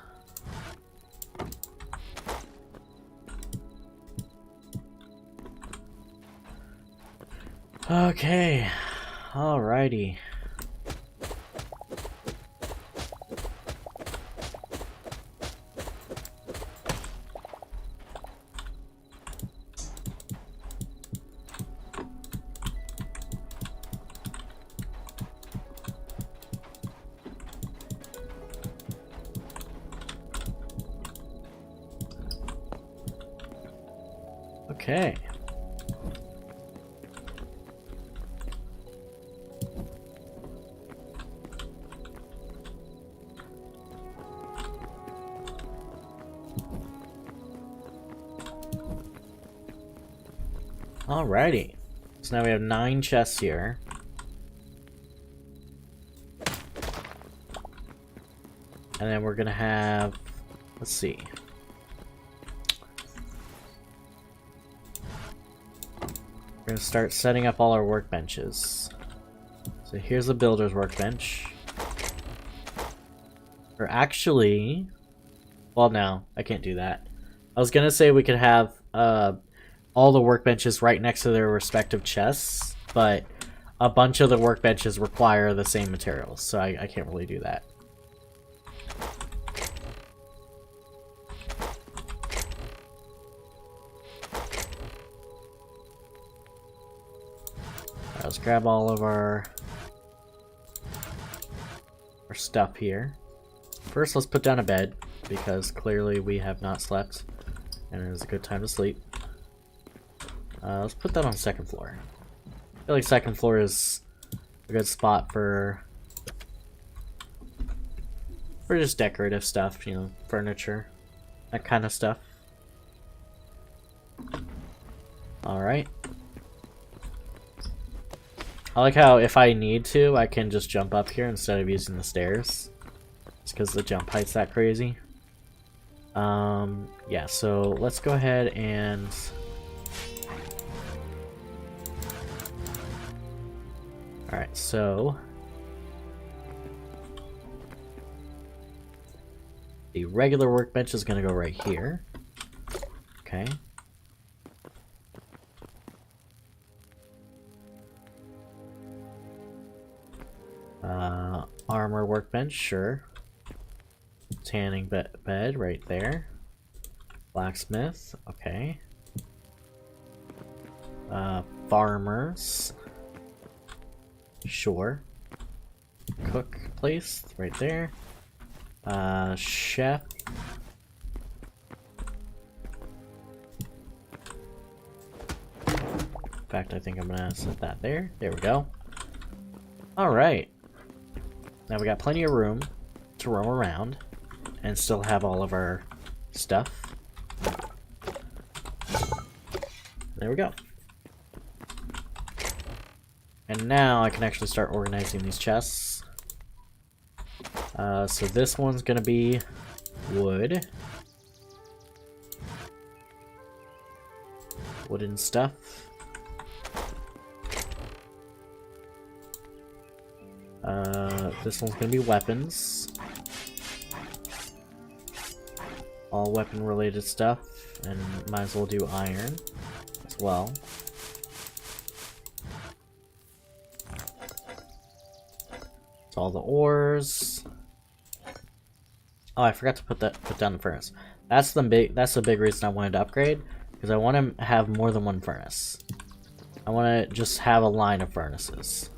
Okay, alrighty. Okay. Alrighty. So now we have 9 chests here. And then we're gonna have, let's see. We're gonna start setting up all our workbenches. So here's a builder's workbench. Or actually, well, no, I can't do that. I was gonna say we could have all the workbenches right next to their respective chests, but a bunch of the workbenches require the same materials, so I can't really do that. Alright, let's grab all of our stuff here. First, let's put down a bed, because clearly we have not slept, and it is a good time to sleep. Let's put that on the second floor. I feel like second floor is a good spot for just decorative stuff, you know, furniture, that kind of stuff. Alright. I like how if I need to, I can just jump up here instead of using the stairs. It's because the jump height's that crazy. Yeah, so let's go ahead and... Alright, so... the regular workbench is going to go right here. Okay. Armor workbench, sure. Tanning bed right there. Blacksmith, okay. Farmers. Sure. Cook place, right there. Chef. In fact, I think I'm gonna set that there. There we go. Alright. Now we got plenty of room to roam around and still have all of our stuff. There we go. And now I can actually start organizing these chests. So this one's gonna be wood. Wooden stuff. This one's gonna be weapons. All weapon related stuff, and might as well do iron as well. It's all the ores. Oh, I forgot to put down the furnace. That's the big reason I wanted to upgrade, because I want to have more than one furnace. I want to just have a line of furnaces.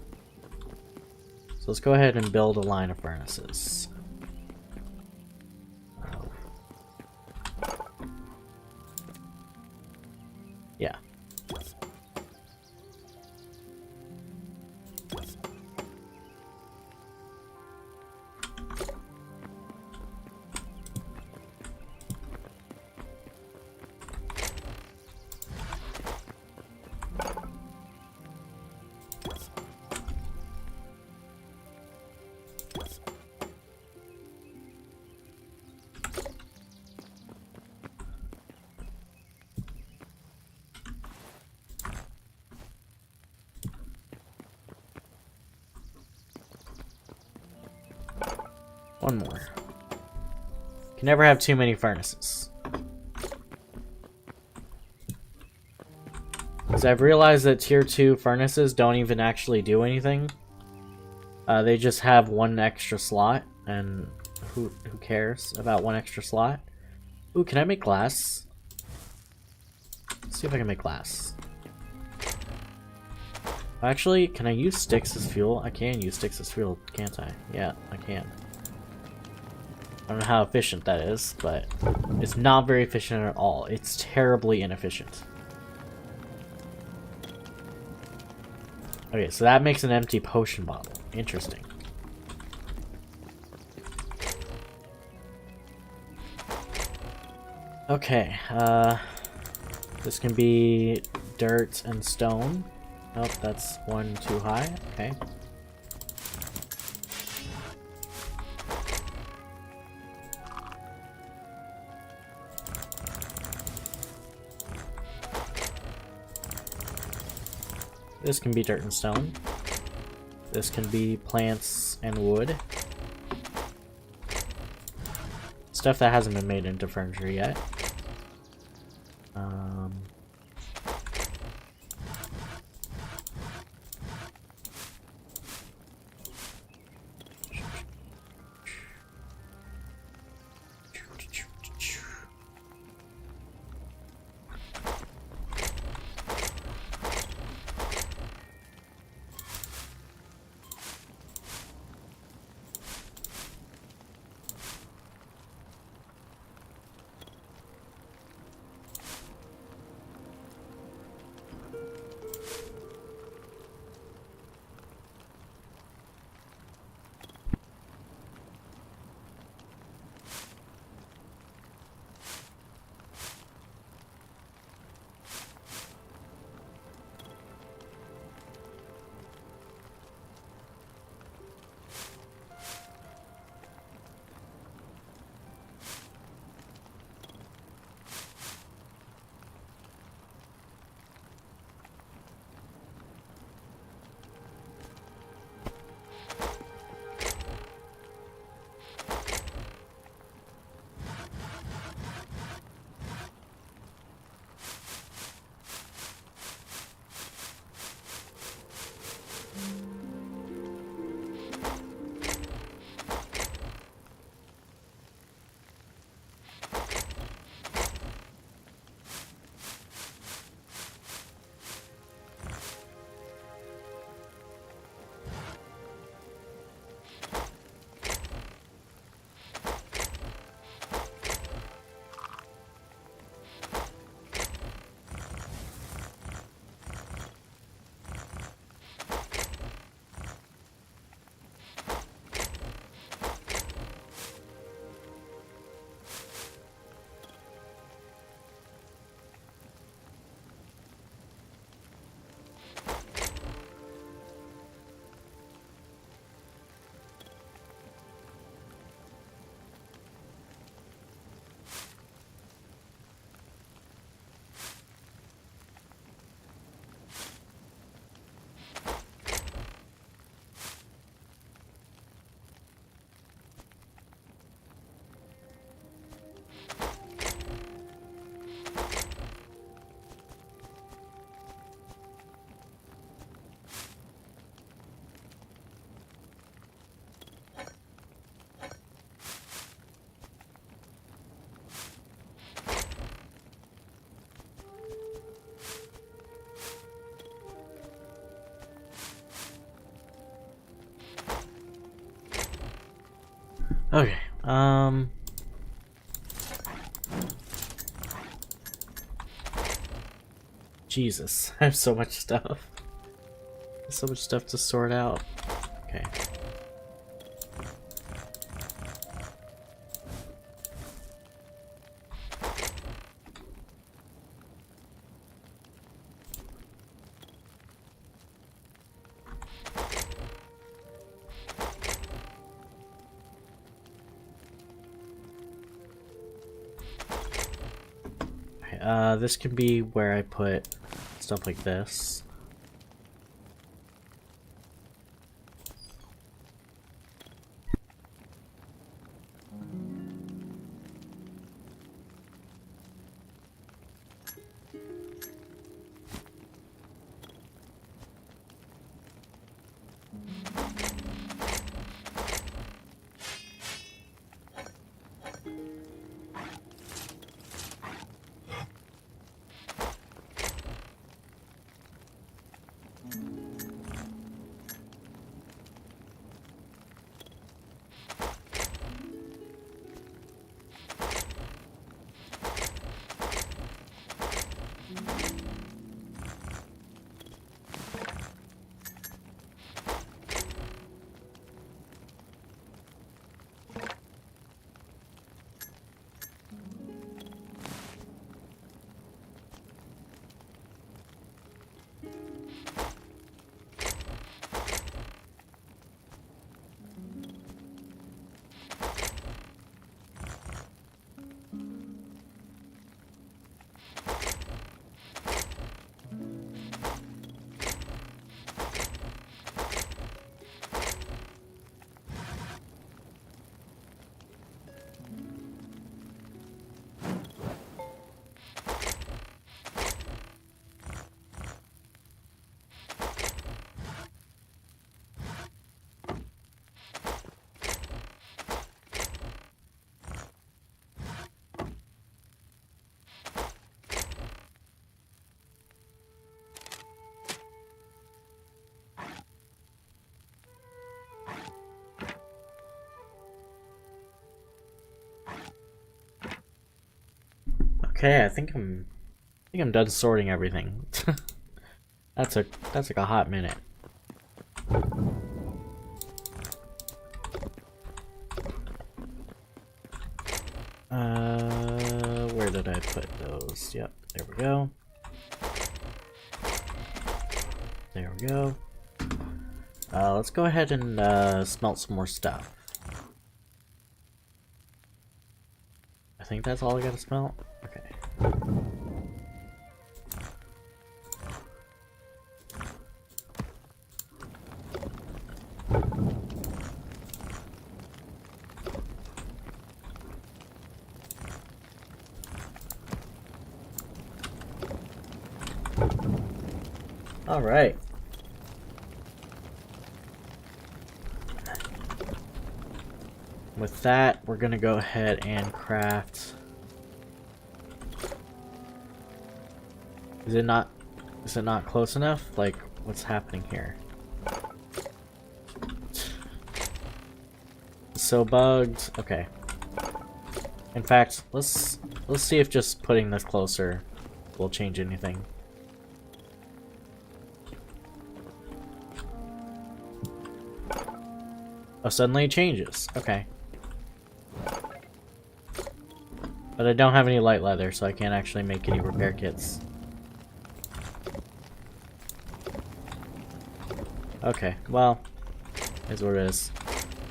So let's go ahead and build a line of furnaces. Yeah. One more. Can never have too many furnaces. Because I've realized that tier 2 furnaces don't even actually do anything. They just have one extra slot, and who cares about one extra slot? Ooh, can I make glass? Let's see if I can make glass. Actually, can I use sticks as fuel? I can use sticks as fuel, can't I? Yeah, I can. I don't know how efficient that is, but it's not very efficient at all. It's terribly inefficient. Okay, so that makes an empty potion bottle. Interesting. Okay, this can be dirt and stone. Nope, that's one too high. Okay. This can be dirt and stone. This can be plants and wood. Stuff that hasn't been made into furniture yet. Okay, Jesus, I have so much stuff. So much stuff to sort out. Okay. This can be where I put stuff like this. Okay, I think I'm done sorting everything. That's like a hot minute. Where did I put those? Yep, there we go. There we go. Let's go ahead and smelt some more stuff. I think that's all I gotta smelt. Okay. All right. With that, we're gonna go ahead and craft. Is it not close enough? Like, what's happening here? So bugged. Okay. In fact, let's see if just putting this closer will change anything. Oh, suddenly it changes. Okay. But I don't have any light leather, so I can't actually make any repair kits. Okay, well, is what it is.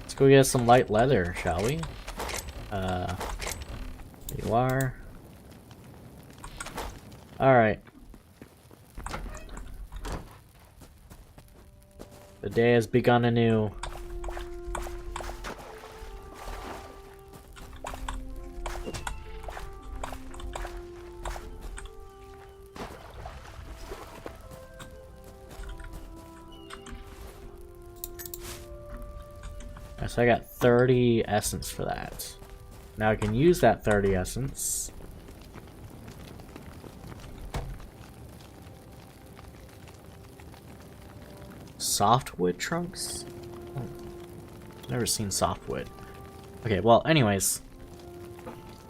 Let's go get some light leather, shall we? There you are. Alright. The day has begun anew. So I got 30 essence for that. Now I can use that 30 essence. Softwood trunks? Oh, never seen softwood. Okay, well, anyways,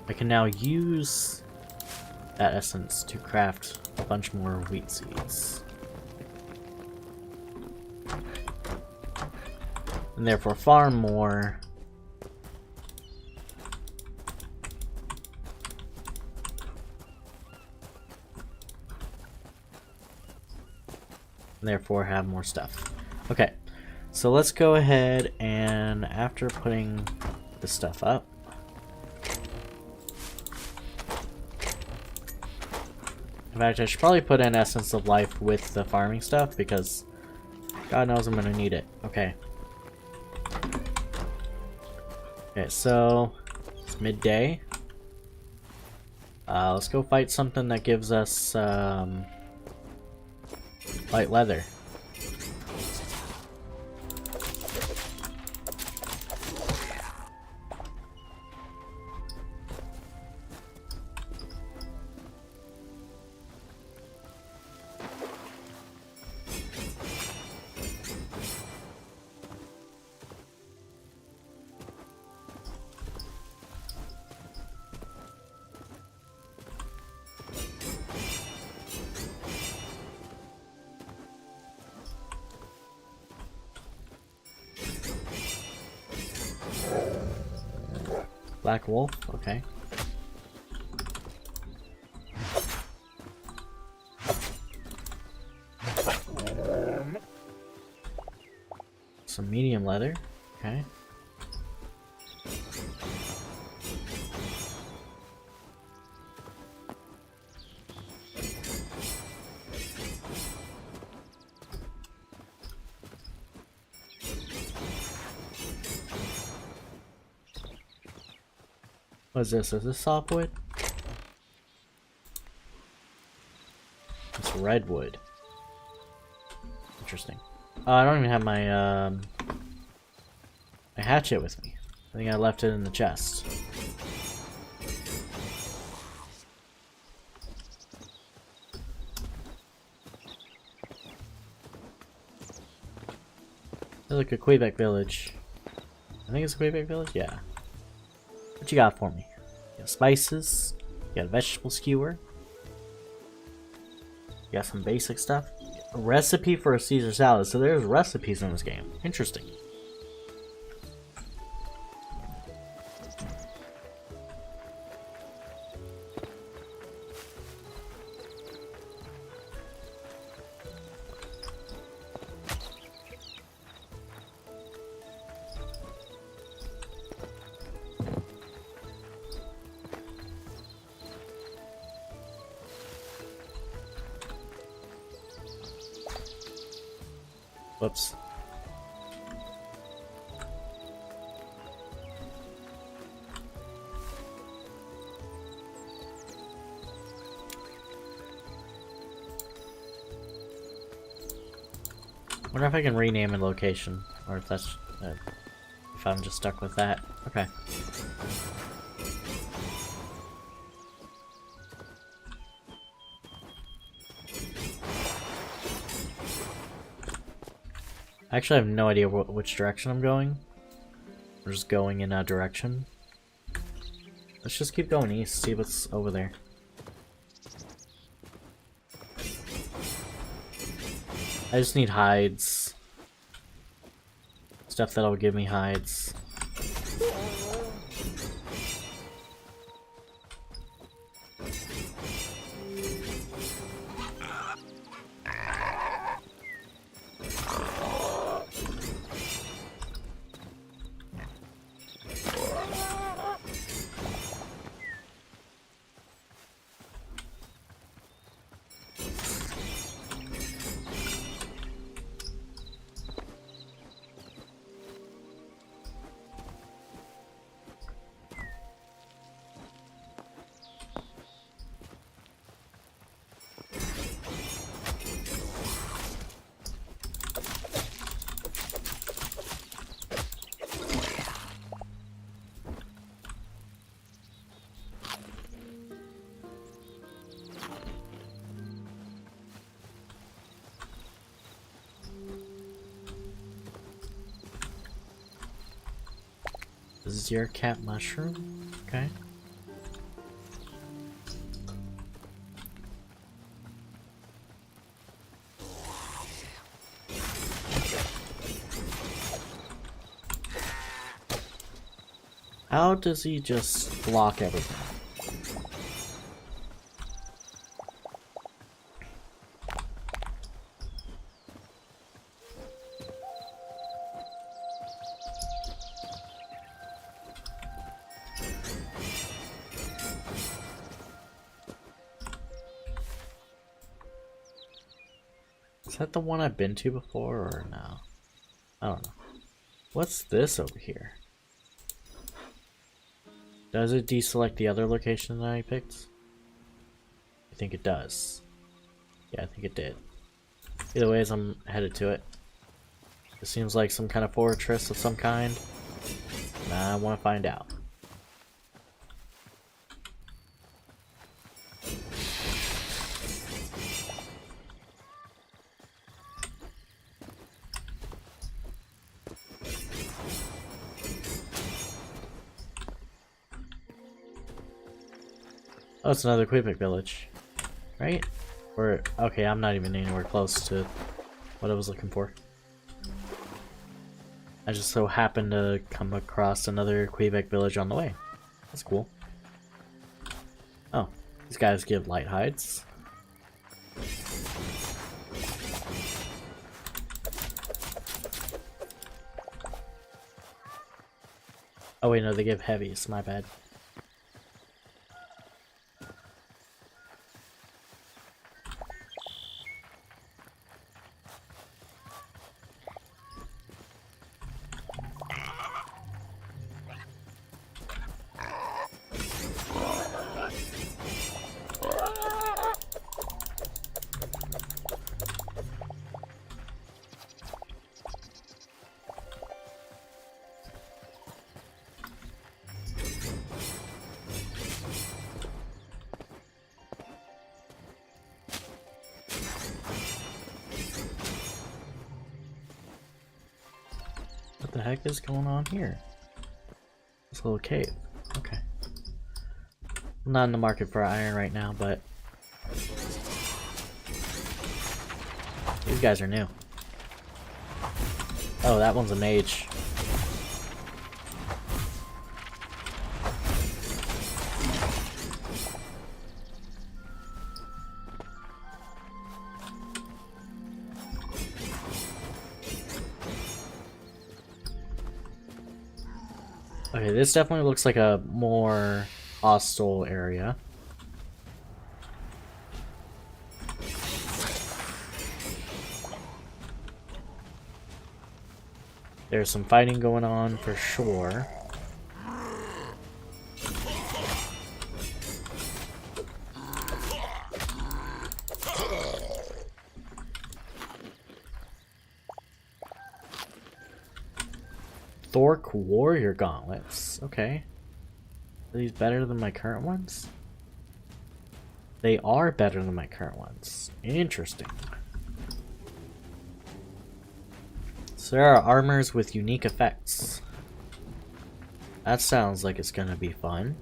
I can now use that essence to craft a bunch more wheat seeds. And therefore farm more. And therefore have more stuff. Okay, so let's go ahead and after putting this stuff up, in fact, I should probably put in Essence of Life with the farming stuff because God knows I'm gonna need it. Okay. Okay, so it's midday. Let's go fight something that gives us light leather. Black wolf, okay. Some medium leather, okay. What is this? Is this softwood? It's redwood. Interesting. Oh, I don't even have my my hatchet with me. I think I left it in the chest. There's like a Quebec village. I think it's a Quebec village? Yeah. What you got for me? You got spices. You got a vegetable skewer. You got some basic stuff. A recipe for a Caesar salad. So there's recipes in this game. Interesting. Whoops. Wonder if I can rename a location, or if that's if I'm just stuck with that. Okay. I actually have no idea which direction I'm going. We're just going in that direction. Let's just keep going east, see what's over there. I just need hides. Stuff that'll give me hides. Zero cap mushroom? Okay. How does he just block everything? Is that the one I've been to before or no? I don't know. What's this over here? Does it deselect the other location that I picked? I think it does. Yeah, I think it did. Either ways, I'm headed to it. It seems like some kind of fortress of some kind. And I want to find out. Oh, it's another Quebec village. Right? Or, okay, I'm not even anywhere close to what I was looking for. I just so happened to come across another Quebec village on the way. That's cool. Oh, these guys give light hides. Oh wait, no, they give heavies, my bad. What the heck is going on here? This little cave. Okay. I'm not in the market for iron right now, but these guys are new. Oh, that one's a mage. Okay, this definitely looks like a more hostile area. There's some fighting going on for sure. Thork warrior gauntlets. Okay. Are these better than my current ones? They are better than my current ones. Interesting. So there are armors with unique effects. That sounds like it's gonna be fun.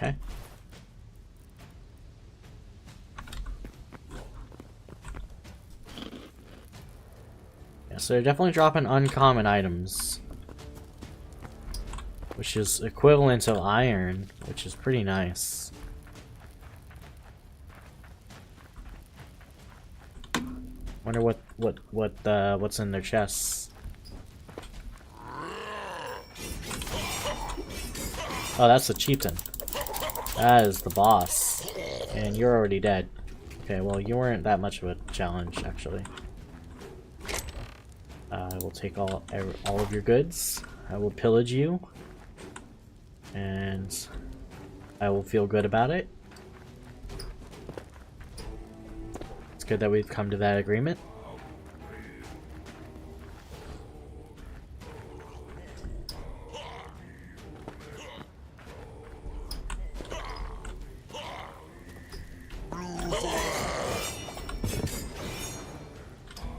Okay. Yeah, so they're definitely dropping uncommon items, which is equivalent to iron, which is pretty nice. Wonder what's in their chests. Oh, that's the chieftain. That is the boss. And you're already dead. Okay, well, you weren't that much of a challenge, actually. I will take all of your goods. I will pillage you. And I will feel good about it. It's good that we've come to that agreement.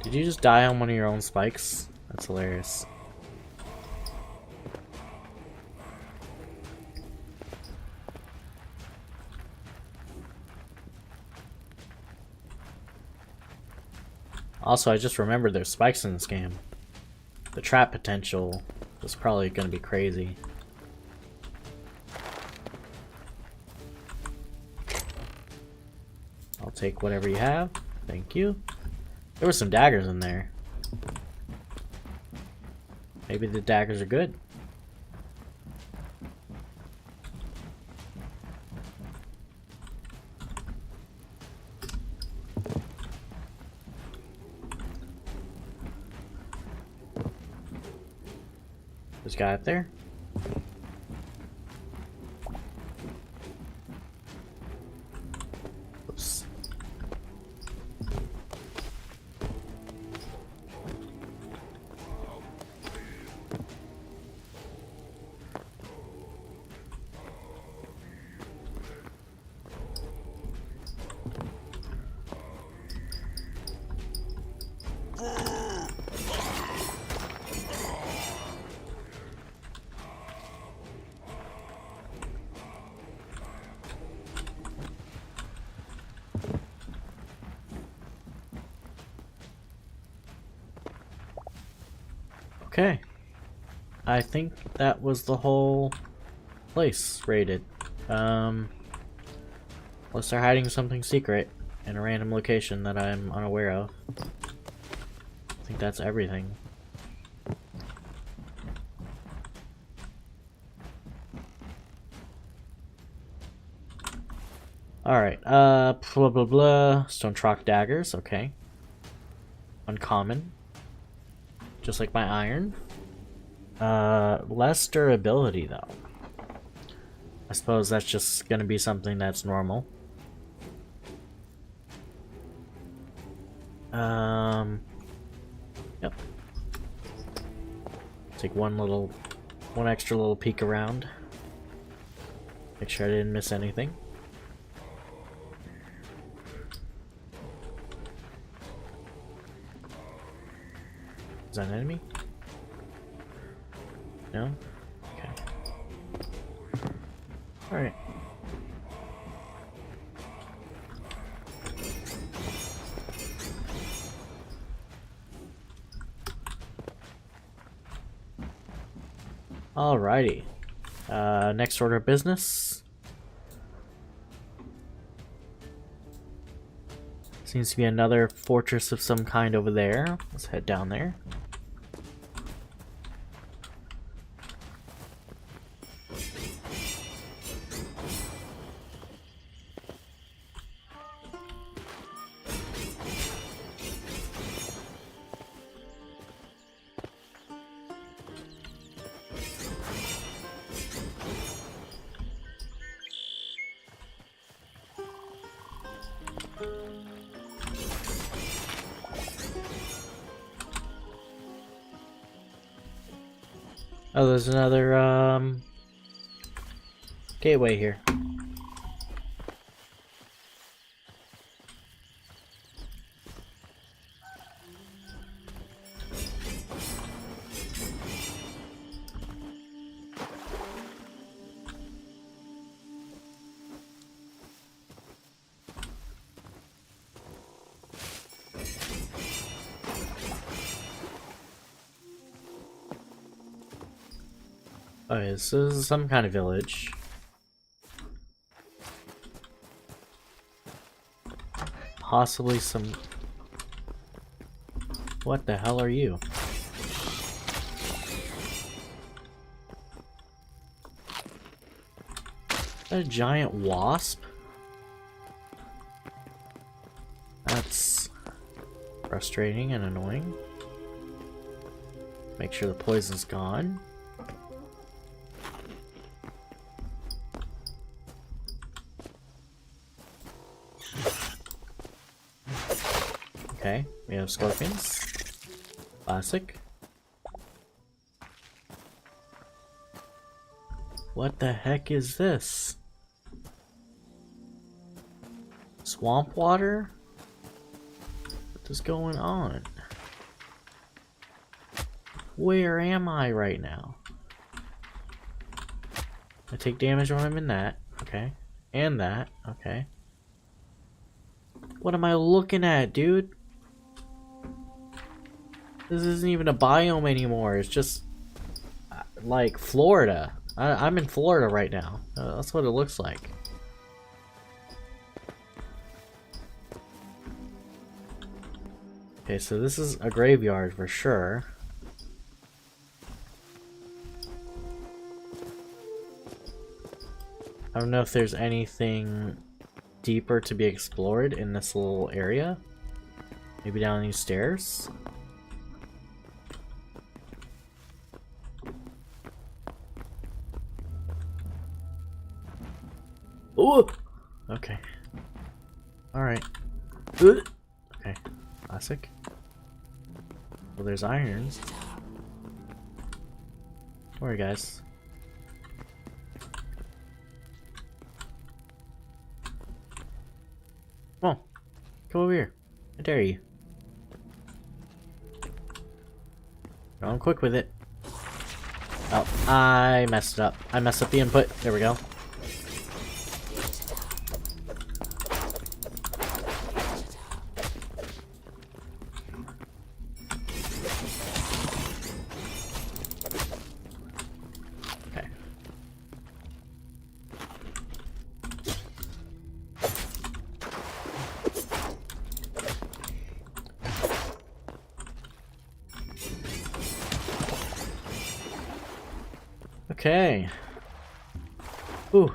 Did you just die on one of your own spikes? That's hilarious. Also, I just remembered there's spikes in this game. The trap potential is probably going to be crazy. I'll take whatever you have. Thank you. There were some daggers in there. Maybe the daggers are good. This guy up there. Oops. Okay. I think that was the whole place raided. Unless they're hiding something secret in a random location that I'm unaware of. I think that's everything. Alright, blah blah blah. Stone Trock daggers, okay. Uncommon. Just like my iron. Less durability though. I suppose that's just gonna be something that's normal. Yep. Take one extra little peek around. Make sure I didn't miss anything. Is that an enemy? No? Okay. Alright. Alrighty. Next order of business. Seems to be another fortress of some kind over there. Let's head down there. Oh, there's another, gateway here. Okay, this is some kind of village. Possibly some... What the hell are you? Is that a giant wasp? That's frustrating and annoying. Make sure the poison's gone. Okay, we have scorpions. Classic. What the heck is this? Swamp water? What is going on? Where am I right now? I take damage when I'm in that. Okay. And that. Okay. What am I looking at, dude? This isn't even a biome anymore. It's just like Florida. I'm in Florida right now. That's what it looks like. Okay, so this is a graveyard for sure. I don't know if there's anything deeper to be explored in this little area. Maybe down these stairs. Ooh! Okay. Alright. Okay. Classic. Well, there's irons. Don't worry, guys. Come on. Come over here. I dare you. No, I'm quick with it. Oh, I messed it up. I messed up the input. There we go. Okay. Ooh.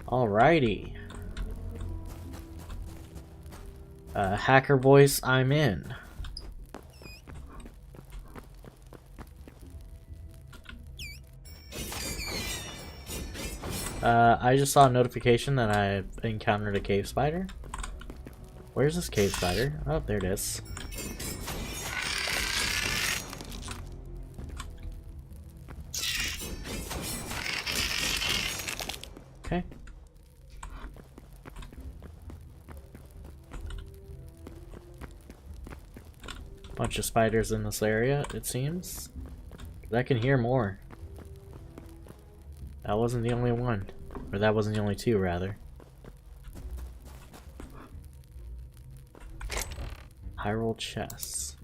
Alrighty. Hacker voice, I'm in. I just saw a notification that I encountered a cave spider. Where's this cave spider? Oh, there it is. Okay. Bunch of spiders in this area, it seems. I can hear more. That wasn't the only one. Or that wasn't the only two, rather. Hyrule chests.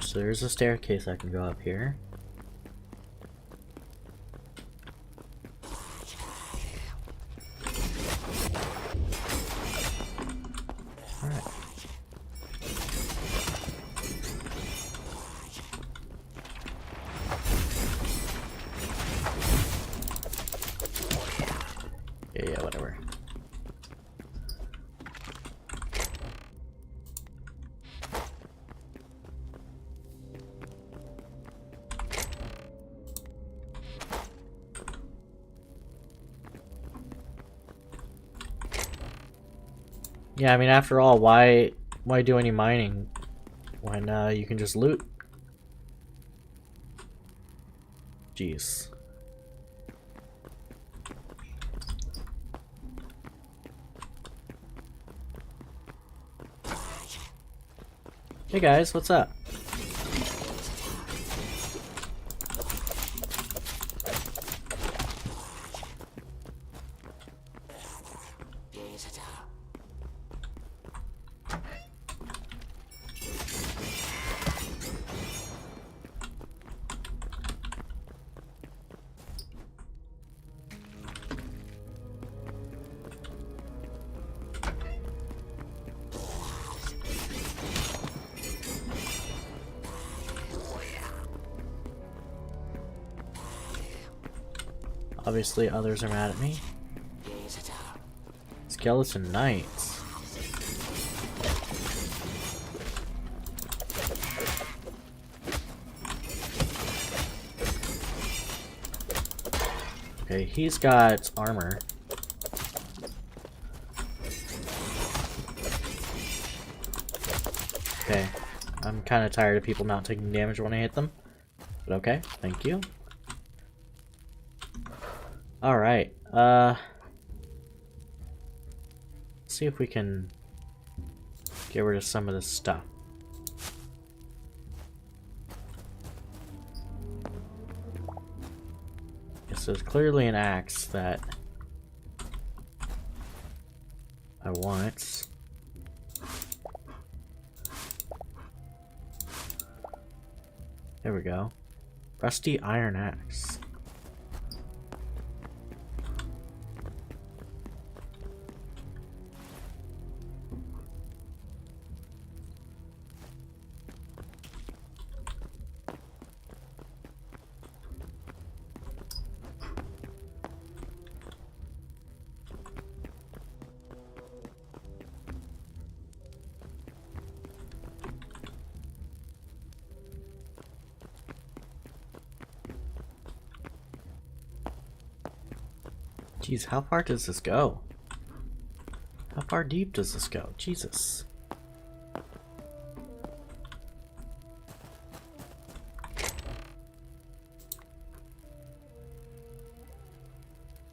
So there's a staircase I can go up here. Alright. Yeah, whatever. Yeah, I mean, after all, why do any mining when you can just loot? Jeez. Hey guys, what's up? Obviously, others are mad at me. Skeleton Knights. Okay, he's got armor. Okay, I'm kind of tired of people not taking damage when I hit them. But okay, thank you. Alright, let's see if we can get rid of some of this stuff. Yes, there's clearly an axe that I want. There we go. Rusty iron axe. Jeez, how far does this go? How far deep does this go? Jesus.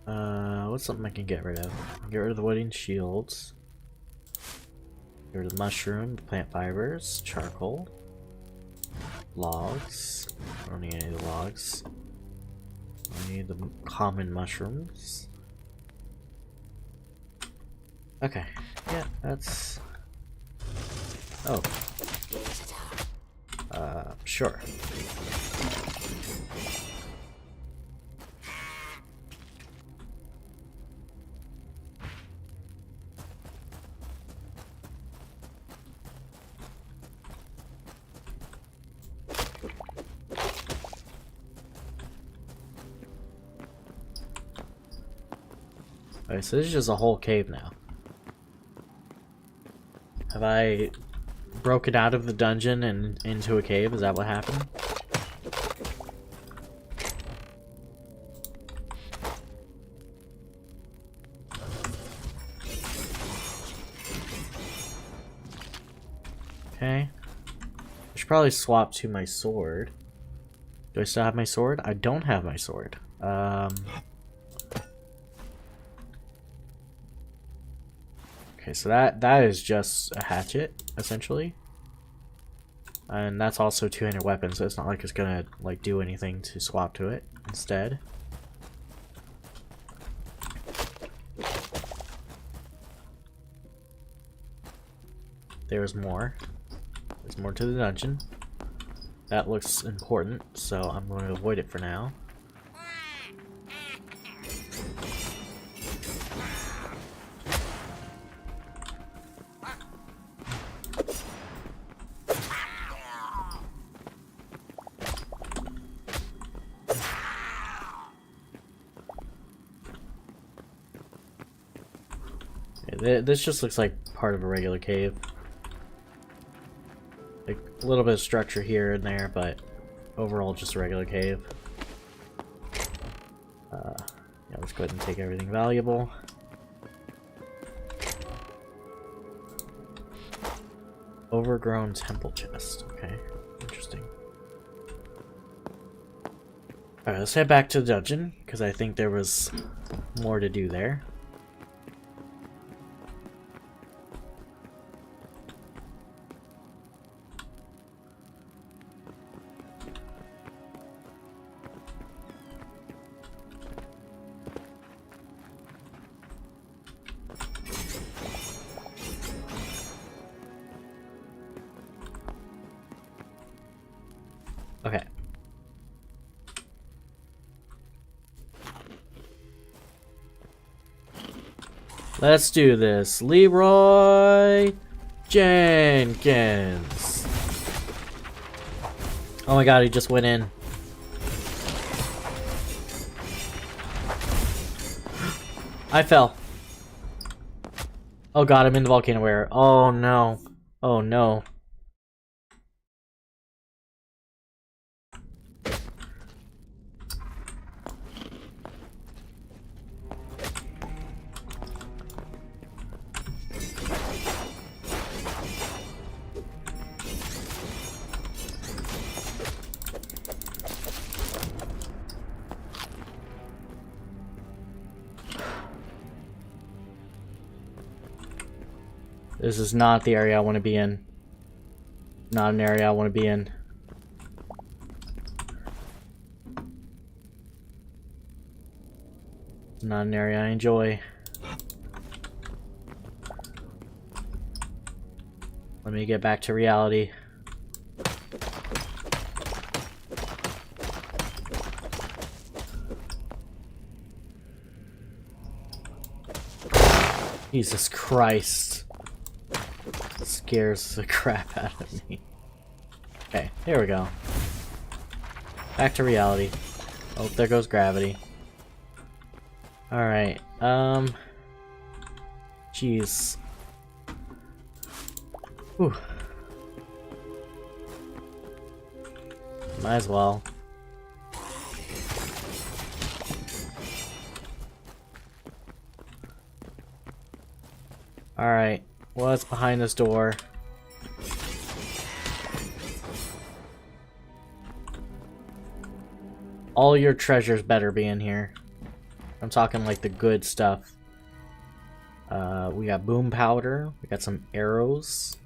What's something I can get rid of? Get rid of the wooden shields. Get rid of the mushroom, the plant fibers, charcoal, logs. I don't need any of the logs. I need the common mushrooms. Okay, yeah, that's... Oh. Sure. Alright, so this is just a whole cave now. Have I broken out of the dungeon and into a cave? Is that what happened? Okay. I should probably swap to my sword. Do I still have my sword? I don't have my sword. Okay, so that is just a hatchet, essentially. And that's also two-handed weapon, so it's not like it's gonna like do anything to swap to it instead. There's more. There's more to the dungeon. That looks important, so I'm going to avoid it for now. This just looks like part of a regular cave. Like a little bit of structure here and there, but overall just a regular cave. Yeah, let's go ahead and take everything valuable. Overgrown temple chest. Okay, interesting. Alright, let's head back to the dungeon, because I think there was more to do there. Okay. Let's do this. Leroy Jenkins. Oh my god, he just went in. I fell. Oh god, I'm in the volcano area. Oh no. Oh no. This is not the area I want to be in. Not an area I want to be in. Not an area I enjoy. Let me get back to reality. Jesus Christ. Scares the crap out of me. Okay, here we go. Back to reality. Oh, there goes gravity. Alright, jeez. Whew. Might as well. Alright, what's behind this door? All your treasures better be in here. I'm talking like the good stuff. We got boom powder. We got some arrows.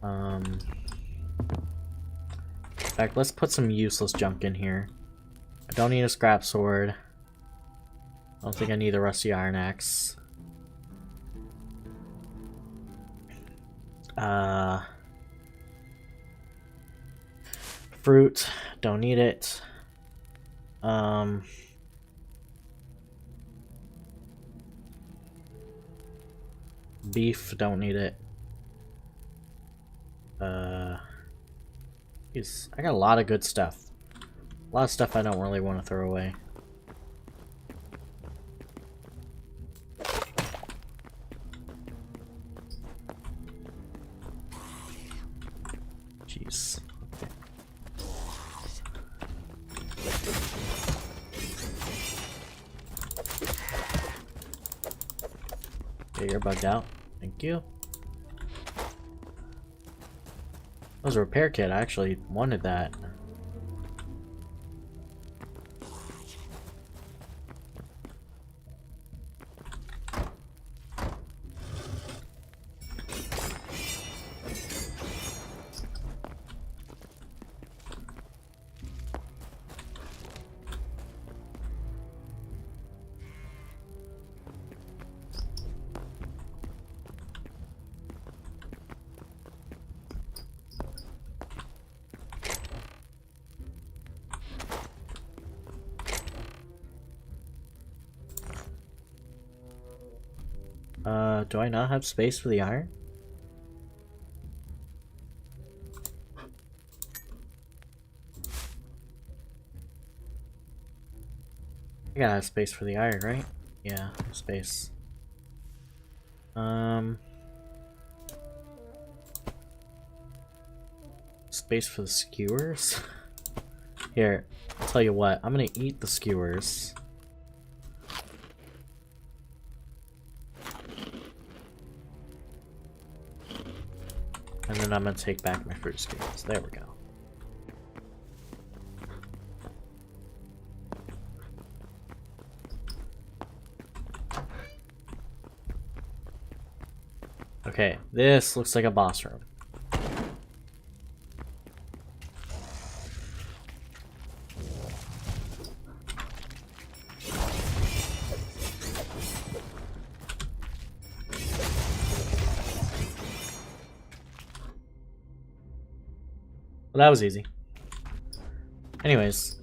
In fact, let's put some useless junk in here. I don't need a scrap sword. I don't think I need a rusty iron axe. Fruit, don't need it. Beef, don't need it. Geez, I got a lot of good stuff. A lot of stuff I don't really want to throw away. Jeez. Okay, you're bugged out. Thank you. That was a repair kit. I actually wanted that. Do I not have space for the iron? I gotta have space for the iron, right? Yeah, space. Space for the skewers? Here, I'll tell you what, I'm gonna eat the skewers. And then I'm gonna take back my fruit skewers. There we go. Okay, this looks like a boss room. Well, that was easy. Anyways.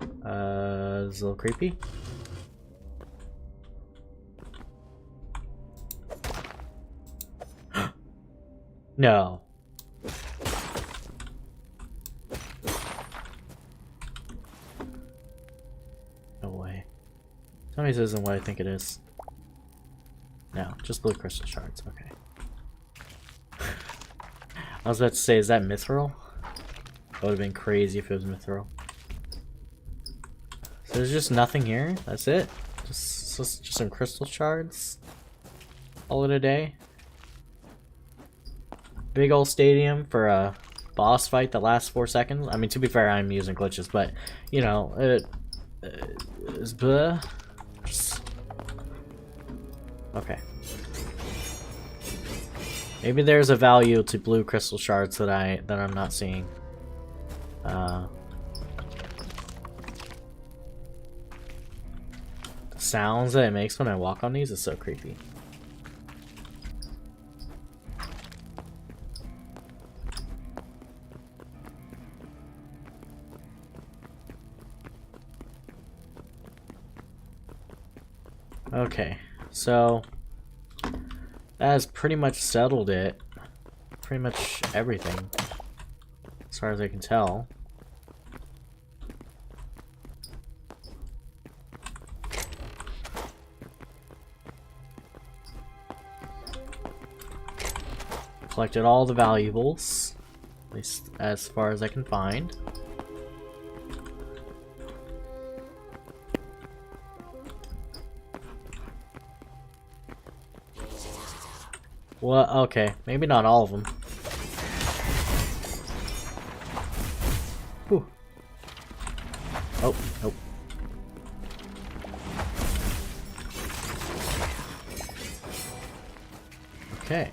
It's a little creepy. No. Tell me this isn't what I think it is. No, just blue crystal shards. Okay. I was about to say, is that mithril? That would have been crazy if it was mithril. So there's just nothing here? That's it? Just some crystal shards? All in a day? Big old stadium for a boss fight that lasts 4 seconds? I mean, to be fair, I'm using glitches, but, you know, it's bleh. Okay. Maybe there's a value to blue crystal shards that I'm not seeing. The sounds that it makes when I walk on these is so creepy. Okay, so that has pretty much settled it. Pretty much everything, as far as I can tell. Collected all the valuables, at least as far as I can find. Well, okay, maybe not all of them. Whew. Oh, nope. Okay.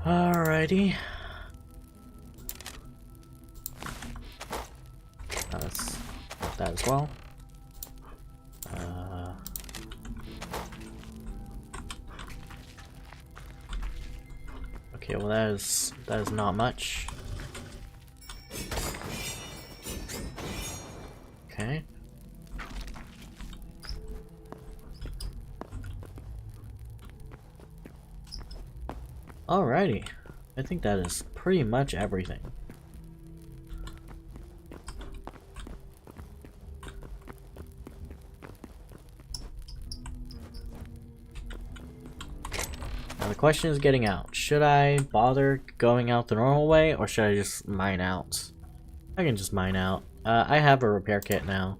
Alrighty. That's that as well. Okay, well that is not much. Okay. Alrighty. I think that is pretty much everything. Now the question is getting out. Should I bother going out the normal way, or should I just mine out? I can just mine out. I have a repair kit now,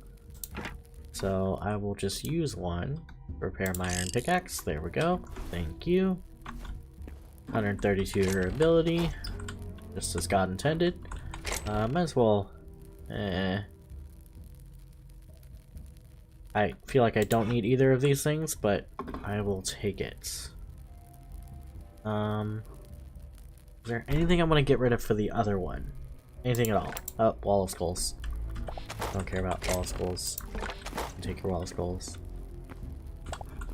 so I will just use one. Repair my iron pickaxe. There we go. Thank you. 132 durability, just as God intended. Might as well. I feel like I don't need either of these things, but I will take it. Is there anything I want to get rid of for the other one? Anything at all? Oh, wall of skulls. Don't care about wall of skulls. Take your wall of skulls.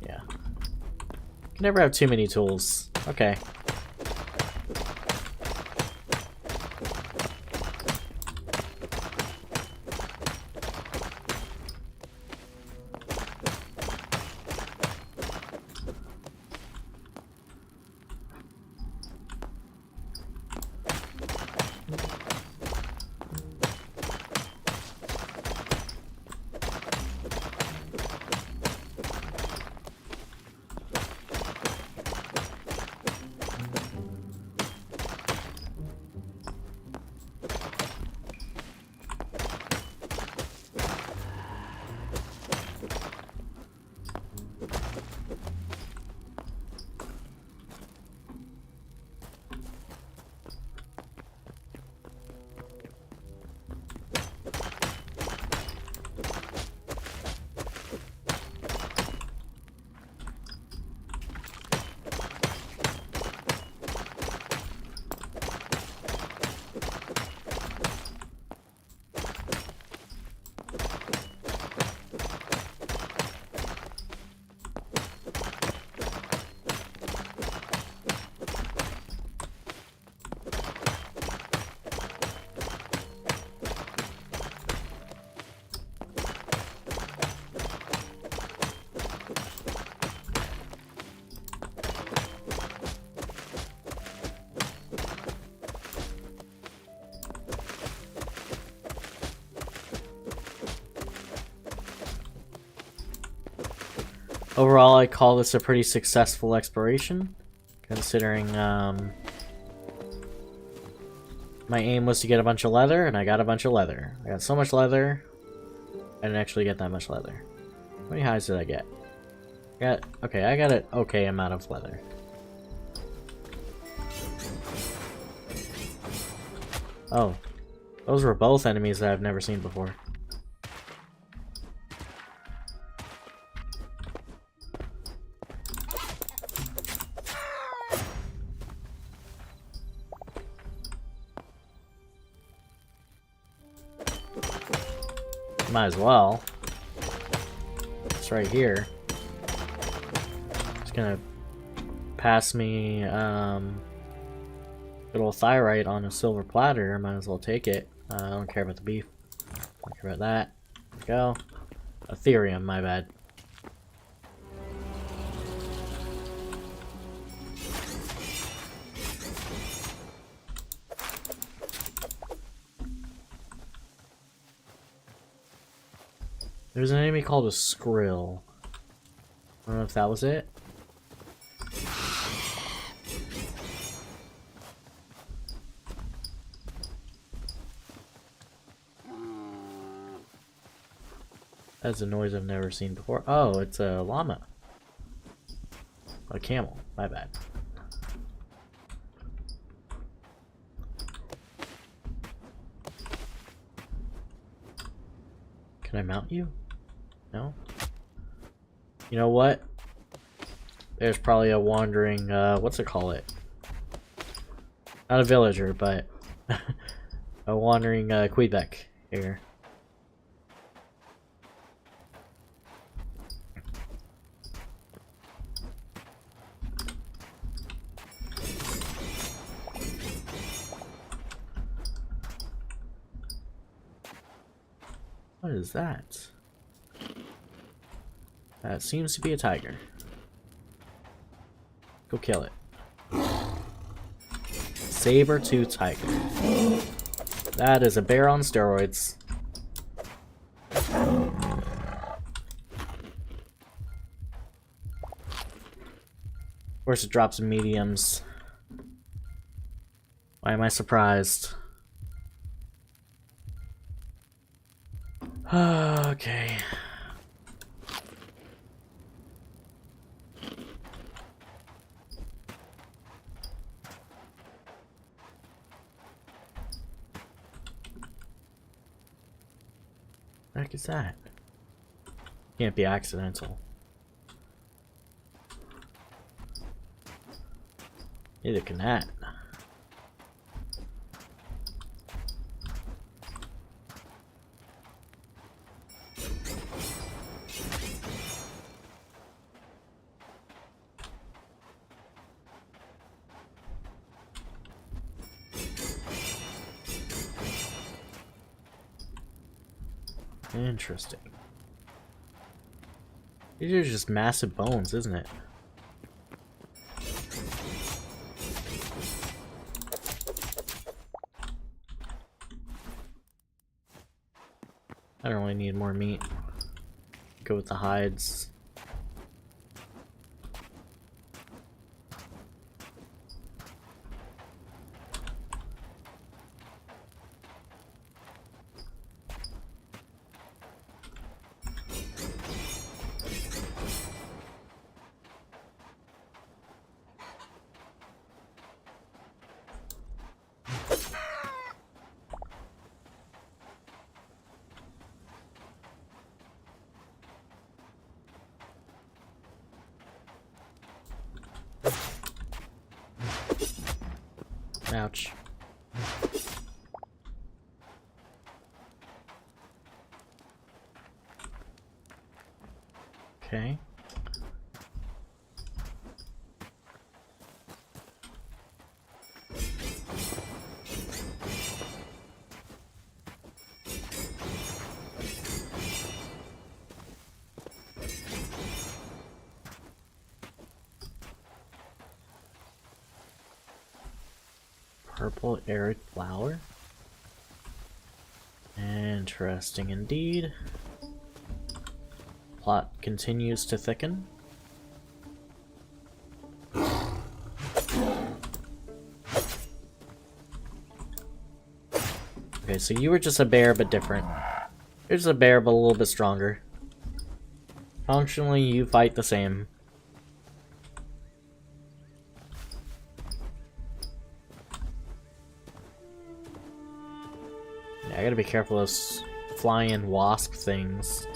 Yeah. Can never have too many tools. Okay. Overall, I call this a pretty successful exploration, considering my aim was to get a bunch of leather, and I got a bunch of leather. I got so much leather, I didn't actually get that much leather. How many hides did I get? Okay, I got an okay amount of leather. Oh, those were both enemies that I've never seen before. Might as well. It's right here. It's gonna pass me good old thyroid on a silver platter. Might as well take it. I don't care about the beef. Don't care about that. Let's go. Ethereum, my bad. There's an enemy called a Skrill. I don't know if that was it. That's a noise I've never seen before. Oh, it's a llama. A camel. My bad. Can I mount you? No? You know what? There's probably a wandering, what's it call it? Not a villager, but a wandering, Quebec here. What is that? That seems to be a tiger. Go kill it. Saber-tooth tiger. That is a bear on steroids. Of course it drops in mediums. Why am I surprised? Okay. What the heck is that? Can't be accidental. Neither can that. Interesting. These are just massive bones, isn't it? I don't really need more meat. Go with the hides. Ouch. Okay. Purple arid flower. Interesting indeed. Plot continues to thicken. Okay, so you were just a bear, but different. You're just a bear, but a little bit stronger. Functionally, you fight the same. Yeah, I gotta be careful of those flying wasp things.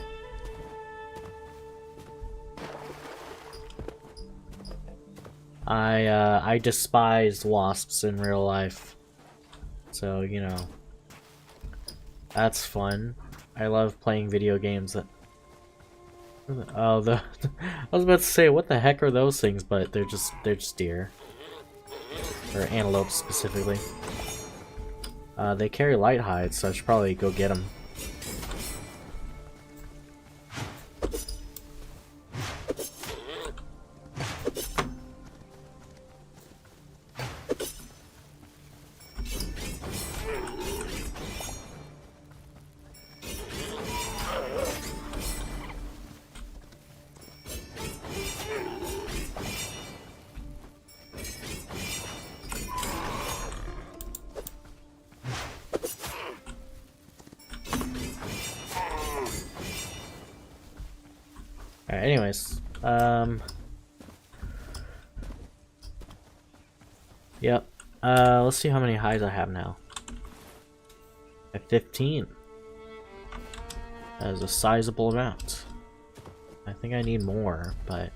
I despise wasps in real life. So, you know. That's fun. I love playing video games that... Oh, I was about to say, what the heck are those things? But they're just deer. Or antelopes, specifically. They carry light hides, so I should probably go get them. Alright, anyways, yep, let's see how many hides I have now. I have 15. That is a sizable amount. I think I need more, but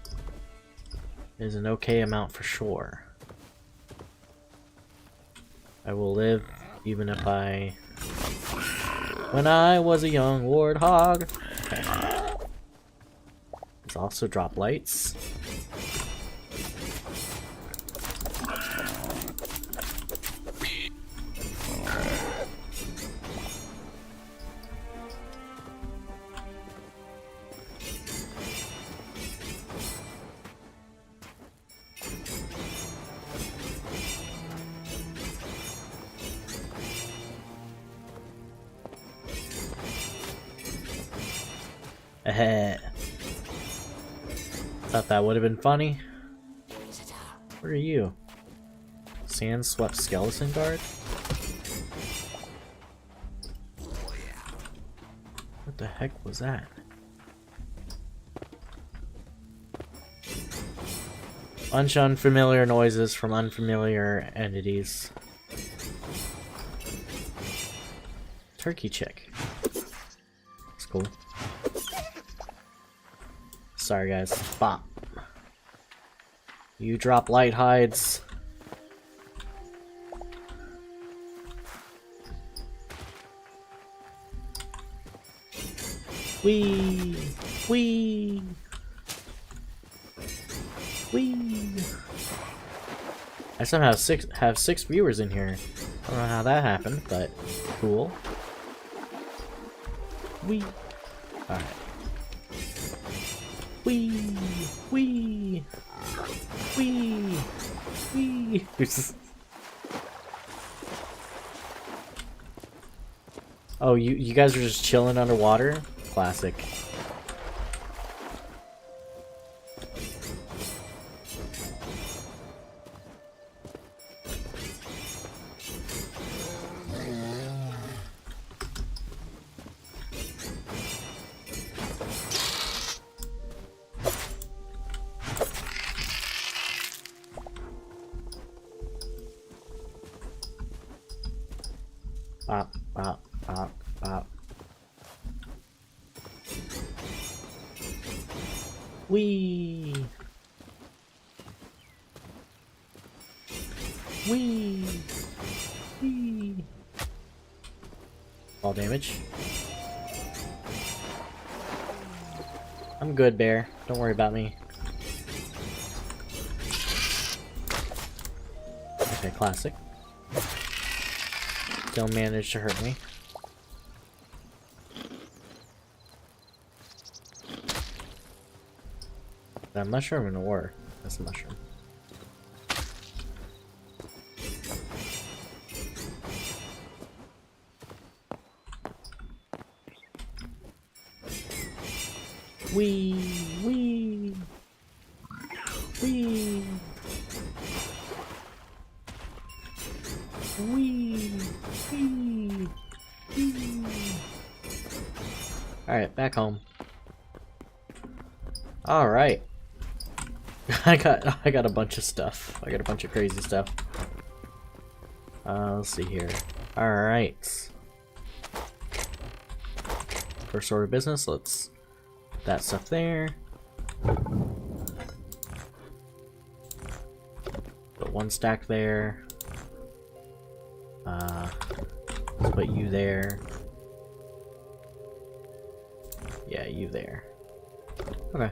it is an okay amount for sure. I will live even if I... When I was a young warthog. Okay. There's also drop lights. Thought that would have been funny. What are you? Sand swept skeleton guard? What the heck was that? Bunch of unfamiliar noises from unfamiliar entities. Turkey chick. That's cool. Sorry guys. Bop. You drop light hides. Wee! Wee! Wee! I somehow have six viewers in here. I don't know how that happened, but cool. Wee! Alright. Wee! Wee! Wee! Wee! Oh, you guys are just chilling underwater? Classic. Bop, bop, bop, bop. Wee! Wee! Wee! All damage. I'm good, bear. Don't worry about me. Okay, classic. Still managed to hurt me. That mushroom in ore. That's a mushroom. Wee! Wee! Wee! Wee! Wee! Alright, back home. Alright. I got a bunch of stuff. I got a bunch of crazy stuff. Let's see here. Alright. First order of business, let's put that stuff there. Put one stack there. Let's put you there. Yeah, you there. Okay.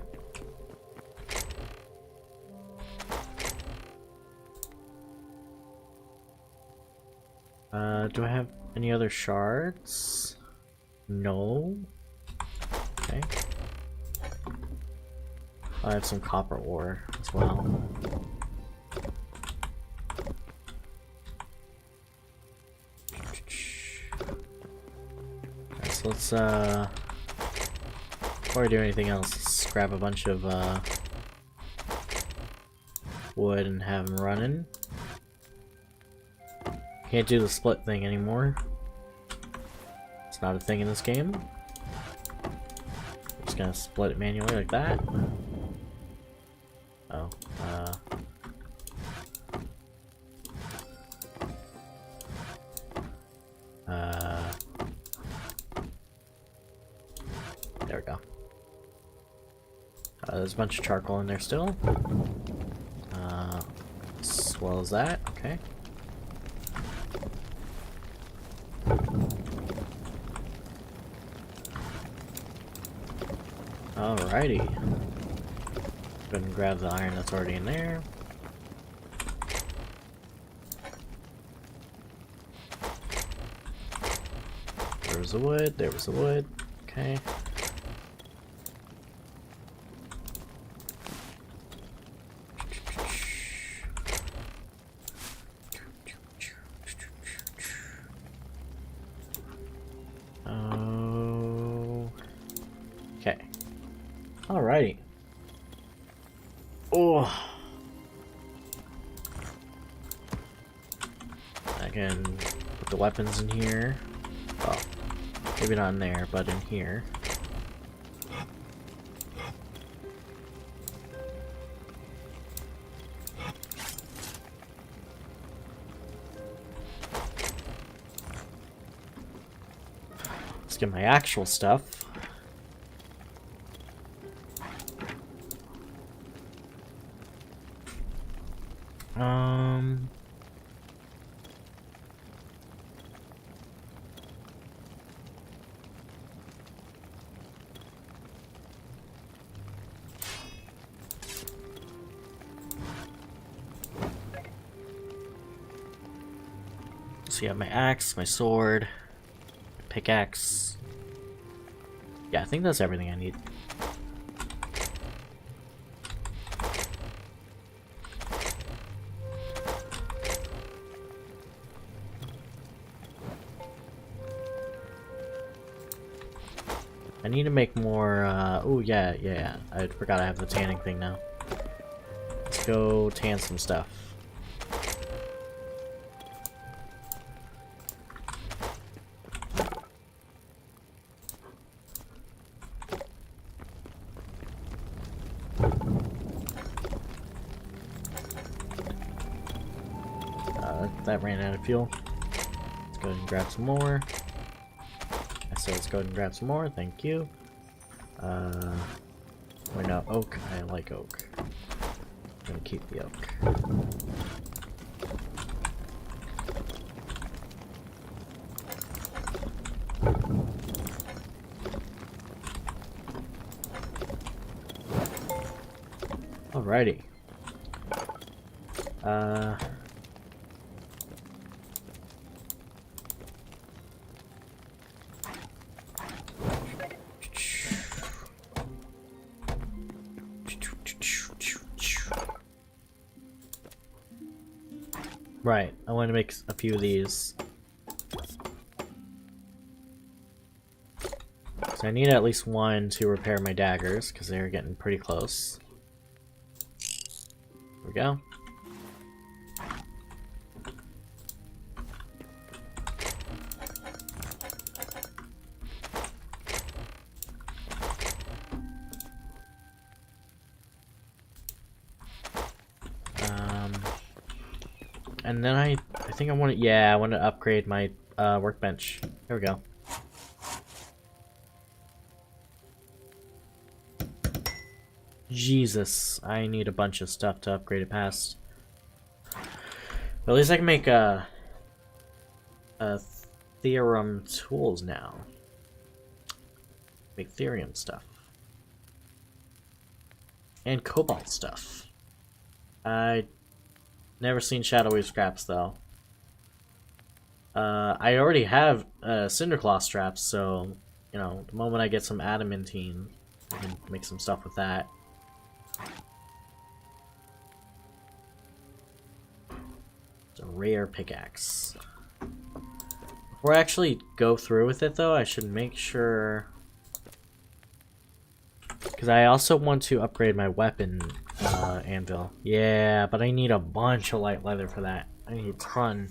Do I have any other shards? No. Okay. I have some copper ore as well. Alright, so let's before I do anything else, let's grab a bunch of wood and have them running. Can't do the split thing anymore. It's not a thing in this game. I'm just gonna split it manually like that. Oh, there we go. There's a bunch of charcoal in there still. As well as that, okay. Alrighty. Go ahead and grab the iron that's already in there. There was the wood, there was the wood. Okay. Okay. Alrighty. Oh. I can put the weapons in here. Oh, maybe not in there, but in here. Let's get my actual stuff. So you have my axe, my sword, pickaxe. Yeah, I think that's everything I need. I need to make more, oh yeah, I forgot I have the tanning thing now. Let's go tan some stuff. That ran out of fuel. Let's go ahead and grab some more. I said let's go ahead and grab some more, thank you. Wait, no, oak. I like oak. I'm gonna keep the oak. Alrighty. Right, I want to make a few of these. So I need at least one to repair my daggers, because they're getting pretty close. There we go. and then I think I want to, yeah, I want to upgrade my workbench. There we go. Jesus, I need a bunch of stuff to upgrade it past. But at least I can make theorem tools now. Make therium stuff. And cobalt stuff. I never seen shadowy scraps though. I already have cinderclaw straps, so you know, the moment I get some adamantine, I can make some stuff with that. It's a rare pickaxe. Before I actually go through with it though, I should make sure, because I also want to upgrade my weapon anvil. Yeah, but I need a bunch of light leather for that. I need a ton.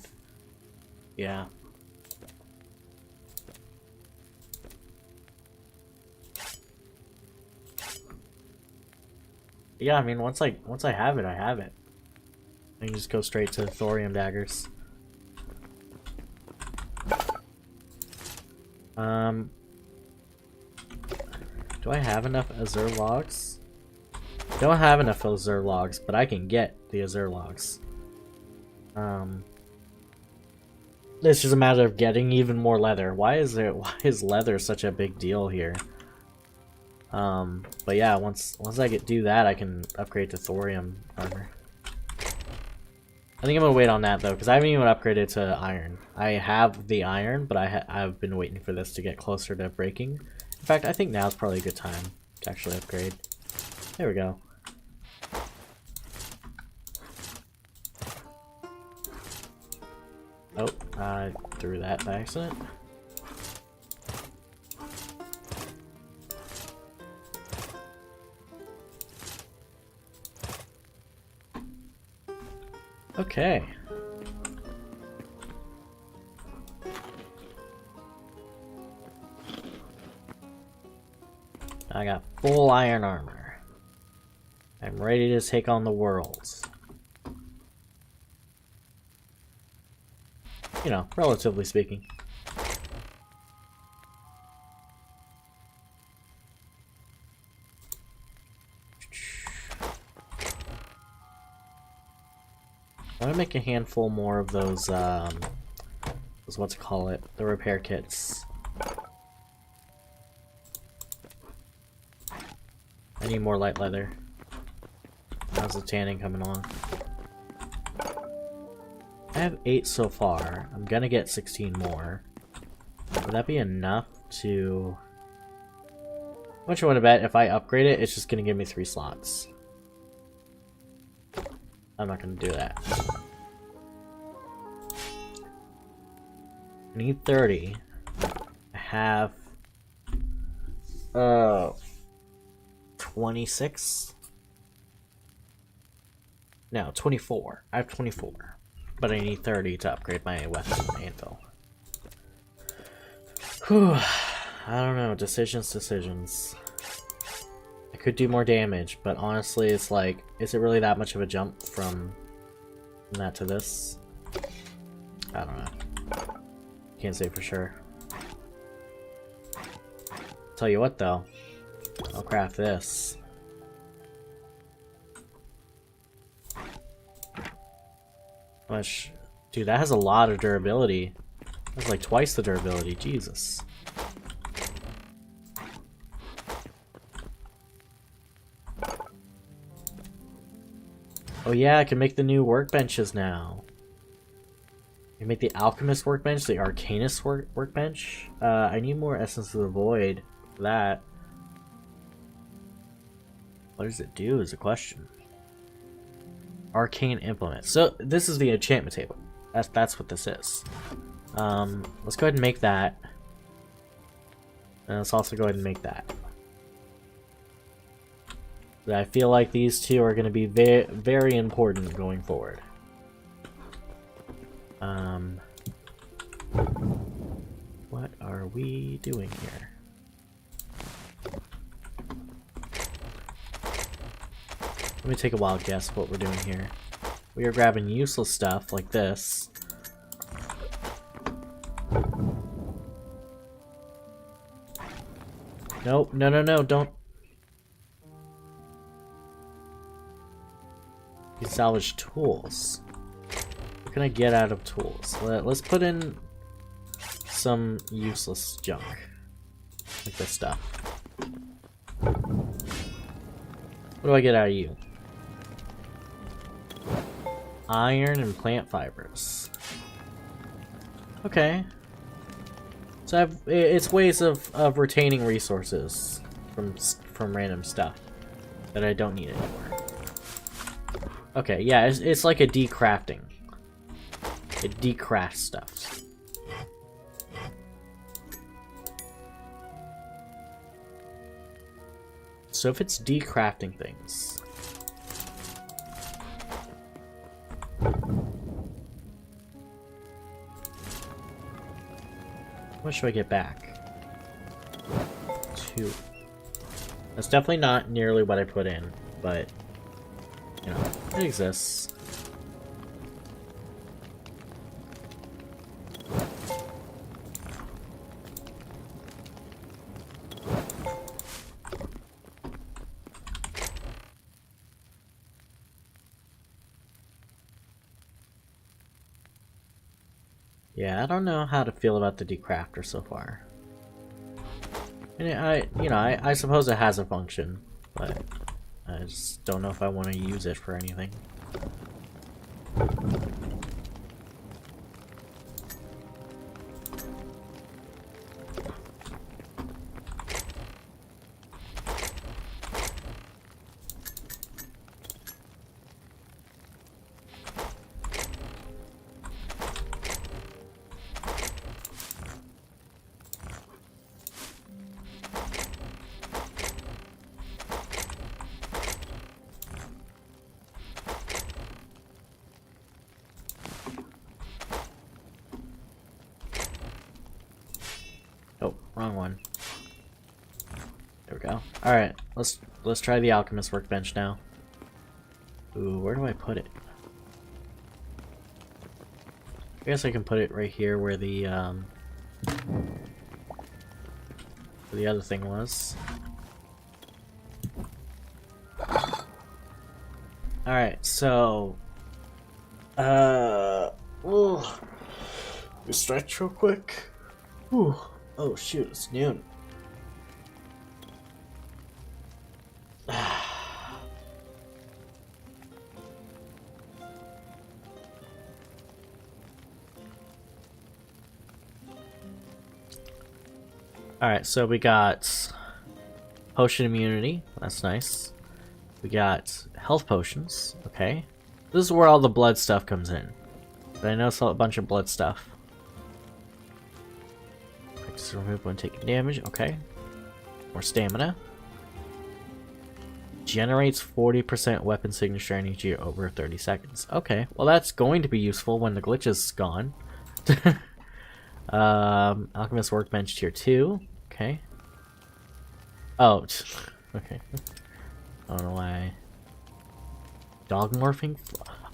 Yeah. Yeah, I mean, once I have it, I have it. I can just go straight to thorium daggers. Do I have enough azure logs? I don't have enough azure logs, but I can get the azure logs. It's just a matter of getting even more leather. Why is leather such a big deal here? But yeah, once I do that, I can upgrade to thorium armor. I think I'm gonna wait on that though, because I haven't even upgraded to iron. I have the iron, but I've been waiting for this to get closer to breaking. In fact, I think now's probably a good time to actually upgrade. There we go. Oh, I threw that by accident. Okay. I got full iron armor. I'm ready to take on the world. You know, relatively speaking. I want to make a handful more of those, what's it call it? The repair kits. I need more light leather. How's the tanning coming along? I have 8 so far. I'm gonna get 16 more. Would that be enough to... How much you want to bet if I upgrade it, it's just gonna give me 3 slots. I'm not gonna do that. I need 30. I have... 26? No, 24. I have 24. But I need 30 to upgrade my weapon anvil. Whew. I don't know. Decisions. I could do more damage, but honestly, it's like, is it really that much of a jump from that to this? I don't know. Can't say for sure. Tell you what, though. I'll craft this. Much, dude, that has a lot of durability. That's like twice the durability, Jesus. Oh yeah, I can make the new workbenches now. I can make the alchemist workbench, the arcanist workbench. I need more essence of the void for that. What does it do is a question. Arcane implement. So this is the enchantment table. That's what this is. Let's go ahead and make that. And let's also go ahead and make that. But I feel like these two are going to be very important going forward. What are we doing here? Let me take a wild guess what we're doing here. We are grabbing useless stuff like this. Nope, no, no, no, don't. You salvage tools. What can I get out of tools? Let's put in some useless junk. Like this stuff. What do I get out of you? Iron and plant fibers. Okay. So it's ways of retaining resources from random stuff that I don't need anymore. Okay, yeah, it's like a decrafting. It decrafts stuff. So if it's decrafting things, what should I get back? 2. That's definitely not nearly what I put in, but you know, it exists. Yeah, I don't know how to feel about the decrafter so far. And I suppose it has a function, but I just don't know if I want to use it for anything. Oh, wrong one. There we go. Alright, let's try the alchemist workbench now. Ooh, where do I put it? I guess I can put it right here where the other thing was. Alright, so ooh, just stretch real quick. Ooh. Oh shoot, it's noon. Alright, so we got potion immunity, that's nice. We got health potions, okay. This is where all the blood stuff comes in. But I know it's a bunch of blood stuff. Practice remove when taking damage, okay. More stamina. Generates 40% weapon signature energy over 30 seconds. Okay, well that's going to be useful when the glitch is gone. Alchemist Workbench Tier 2. Okay. Oh, okay. I don't know why. Dog morphing?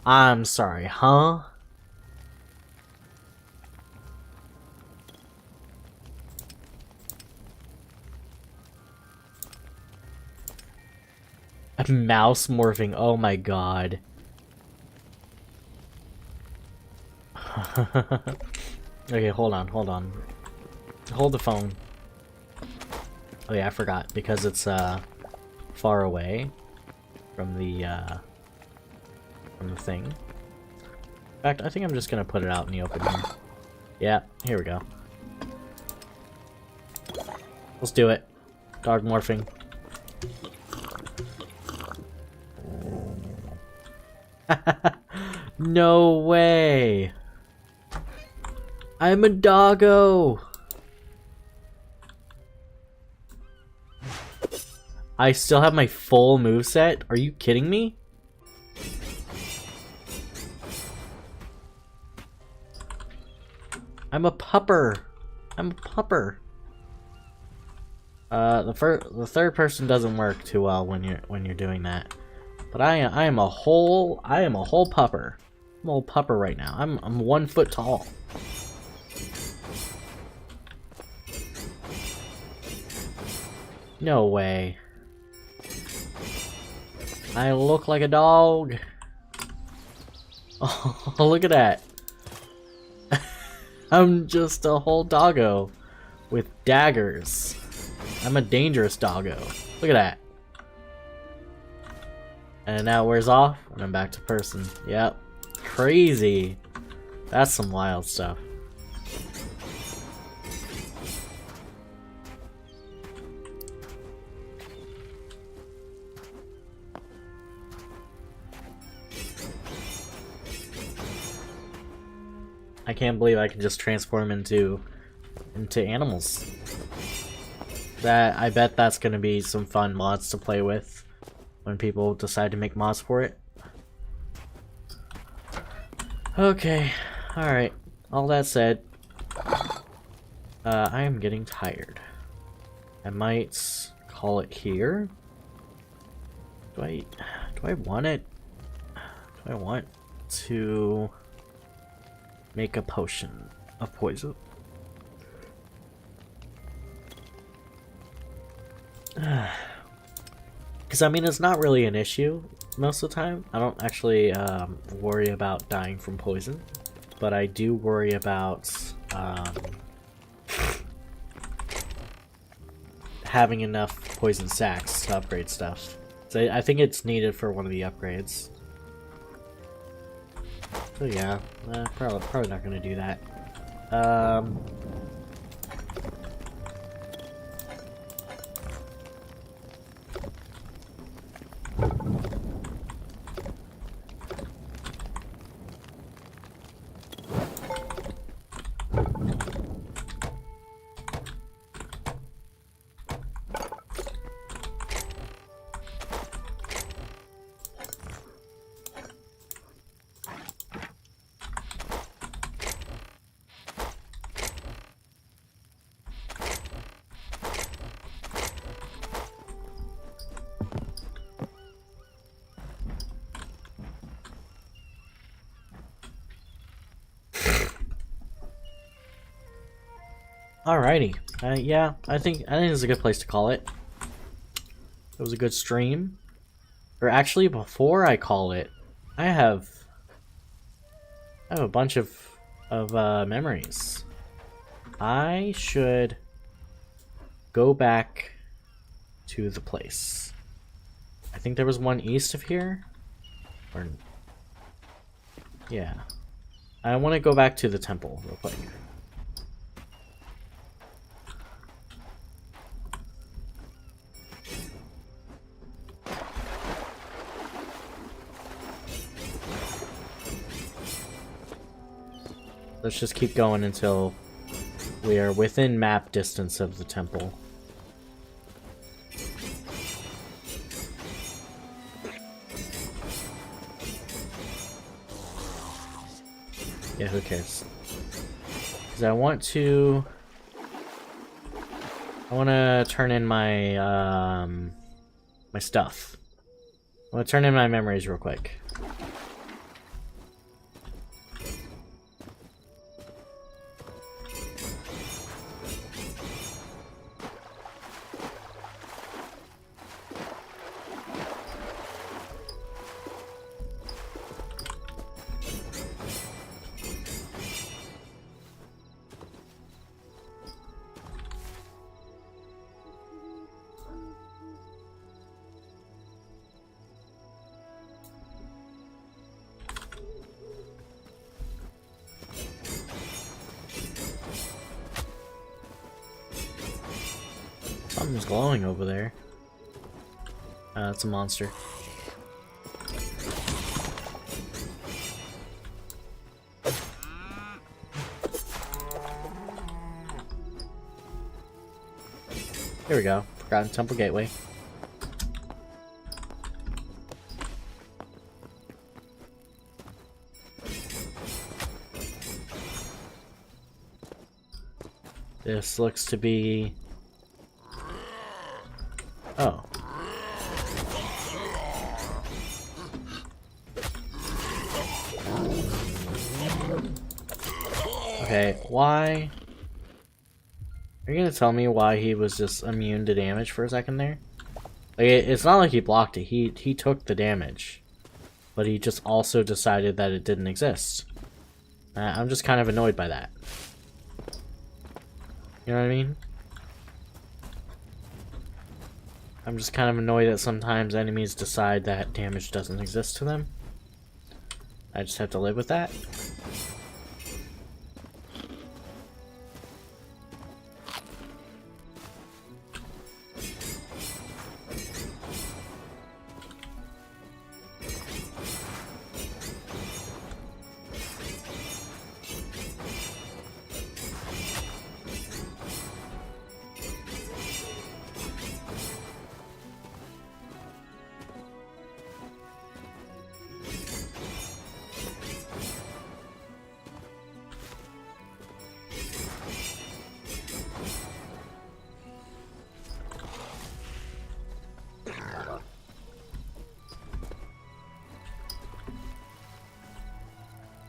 I'm sorry, huh? A mouse morphing, oh my god. Okay, hold on. Hold the phone. Oh yeah, I forgot, because it's far away from the thing. In fact, I think I'm just gonna put it out in the open here. Yeah, here we go. Let's do it. Dog morphing. No way! I'm a doggo! I still have my full moveset? Are you kidding me? I'm a pupper. I'm a pupper. The third person doesn't work too well when you're doing that. But I am a whole pupper. I'm a whole pupper right now. I'm 1 foot tall. No way. I look like a dog. Oh, look at that. I'm just a whole doggo with daggers. I'm a dangerous doggo. Look at that. And now it wears off, and I'm back to person. Yep. Crazy. That's some wild stuff. I can't believe I can just transform into animals. I bet that's gonna be some fun mods to play with when people decide to make mods for it. Okay, alright. All that said, I am getting tired. I might call it here. Do I want it? Do I want to make a potion of poison? Because I mean, it's not really an issue most of the time. I don't actually worry about dying from poison, but I do worry about having enough poison sacks to upgrade stuff. So I think it's needed for one of the upgrades. So yeah, probably not gonna do that. Alrighty. Yeah, I think it's a good place to call it. It was a good stream. Or actually, before I call it, I have a bunch of memories. I should go back to the place. I think there was one east of here. Or yeah. I want to go back to the temple real quick. Let's just keep going until we are within map distance of the temple. Yeah, who cares? Because I want to turn in my my stuff. I want to turn in my memories real quick. Something's glowing over there. It's a monster. Here we go. Forgotten Temple Gateway. This looks to be... Oh. Okay, why? Are you gonna tell me why he was just immune to damage for a second there? Like, it's not like he blocked it. He took the damage. But he just also decided that it didn't exist. I'm just kind of annoyed by that. You know what I mean? I'm just kind of annoyed that sometimes enemies decide that damage doesn't exist to them. I just have to live with that.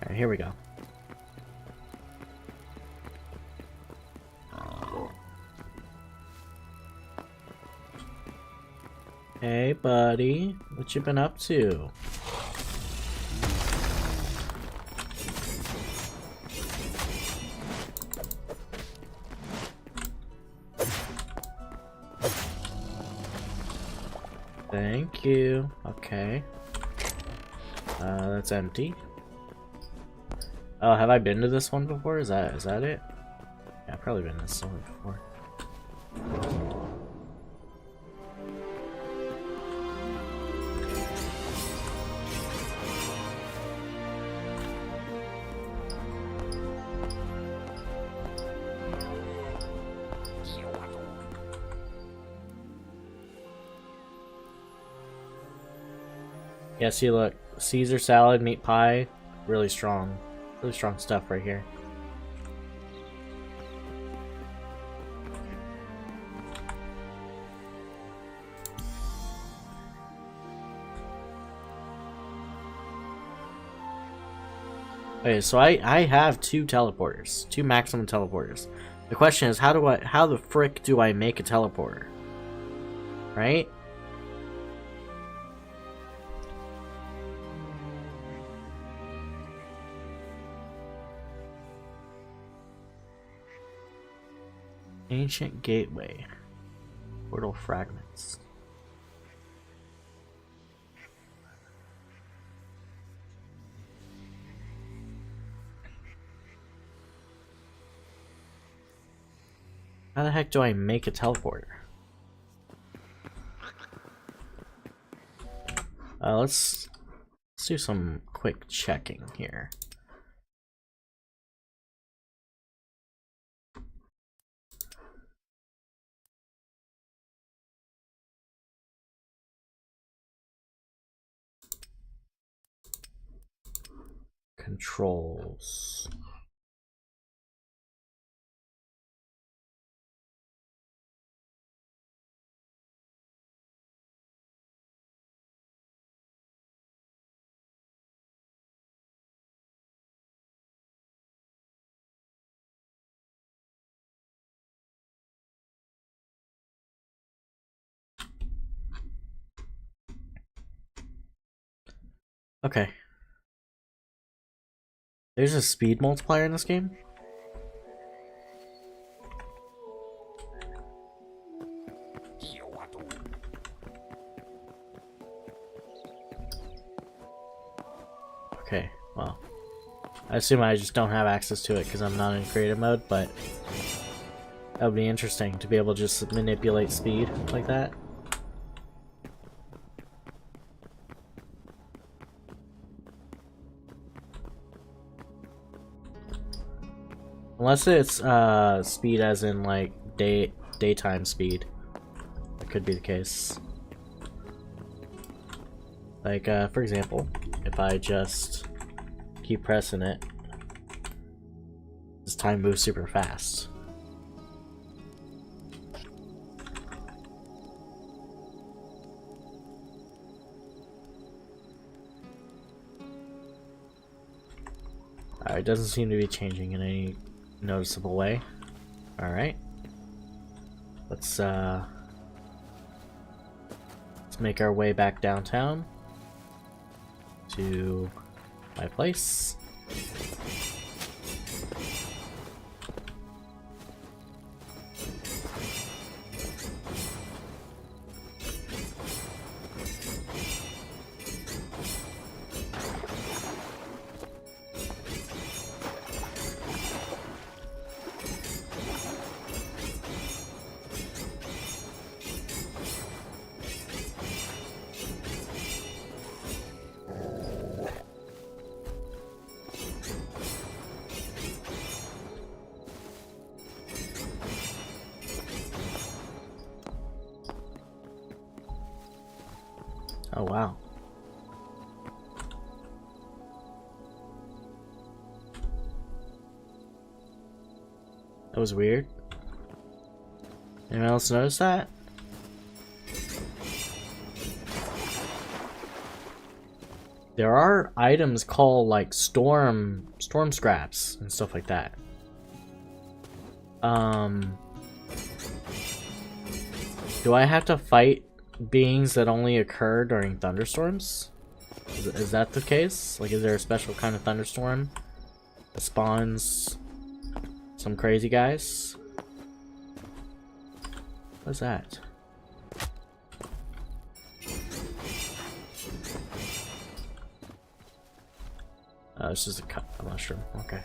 Alright, here we go. Hey, buddy. What you been up to? Thank you. Okay. That's empty. Oh, have I been to this one before? Is that it? Yeah, I've probably been to this one before. Yeah, see, look, Caesar salad, meat pie, really strong stuff right here. Okay, so I have two teleporters, two maximum teleporters. The question is, how the frick do I make a teleporter? Right? Ancient gateway. Portal fragments. How the heck do I make a teleporter? Let's do some quick checking here. Controls. Okay. There's a speed multiplier in this game? Okay, well. I assume I just don't have access to it because I'm not in creative mode, but that would be interesting to be able to just manipulate speed like that. Unless it's speed as in like daytime speed. That could be the case. Like for example, if I just keep pressing it, this time moves super fast. It doesn't seem to be changing in any noticeable way. Alright. Let's make our way back downtown to my place. Oh, wow. That was weird. Anyone else notice that? There are items called like storm scraps and stuff like that. Do I have to fight beings that only occur during thunderstorms? Is that the case? Like, is there a special kind of thunderstorm that spawns some crazy guys? What's that? Oh, it's just a mushroom. Okay.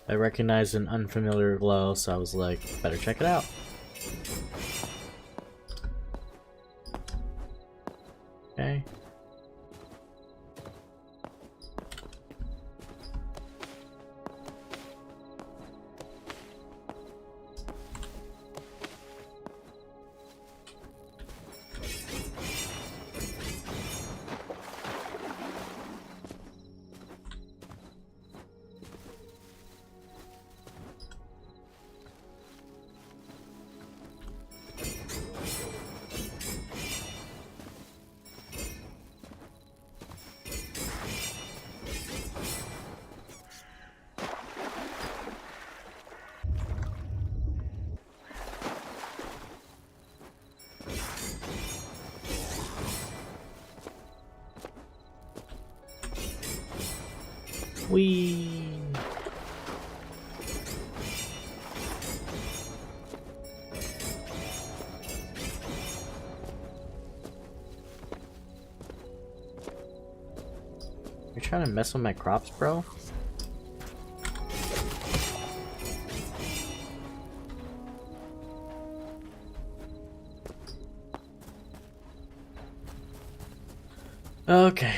I recognized an unfamiliar glow, so I was like, better check it out. Okay. Whee! You're trying to mess with my crops, bro? Okay.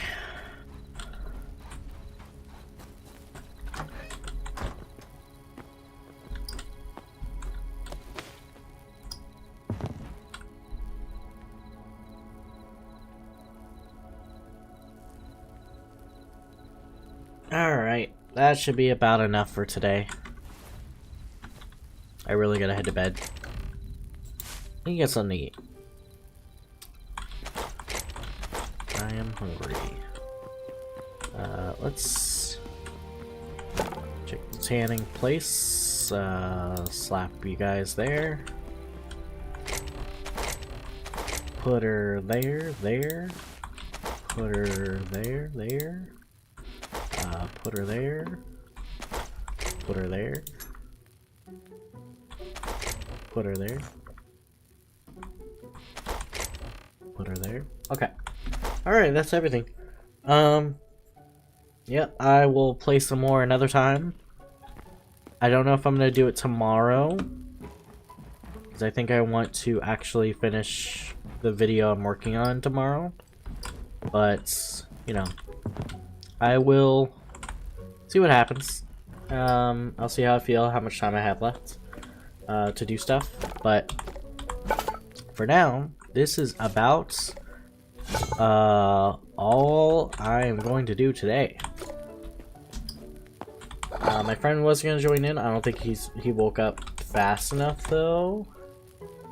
Alright, that should be about enough for today. I really gotta head to bed. I think get something to eat. I am hungry. Let's check the tanning place. Slap you guys there. Put her there, there. Put her there, there. Put her there. Put her there. Put her there. Put her there. Okay. Alright, that's everything. Yep, I will play some more another time. I don't know if I'm gonna do it tomorrow, because I think I want to actually finish the video I'm working on tomorrow. But, you know, I will see what happens. I'll see how I feel, how much time I have left to do stuff. But for now, this is about all I am going to do today. My friend was gonna join in. I don't think he woke up fast enough though.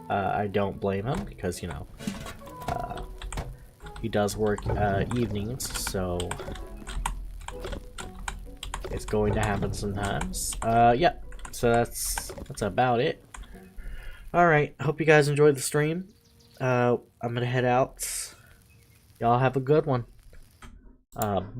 I don't blame him because, you know, he does work evenings, so It's going to happen sometimes. Yeah. So that's about it. Alright, hope you guys enjoyed the stream. I'm gonna head out. Y'all have a good one.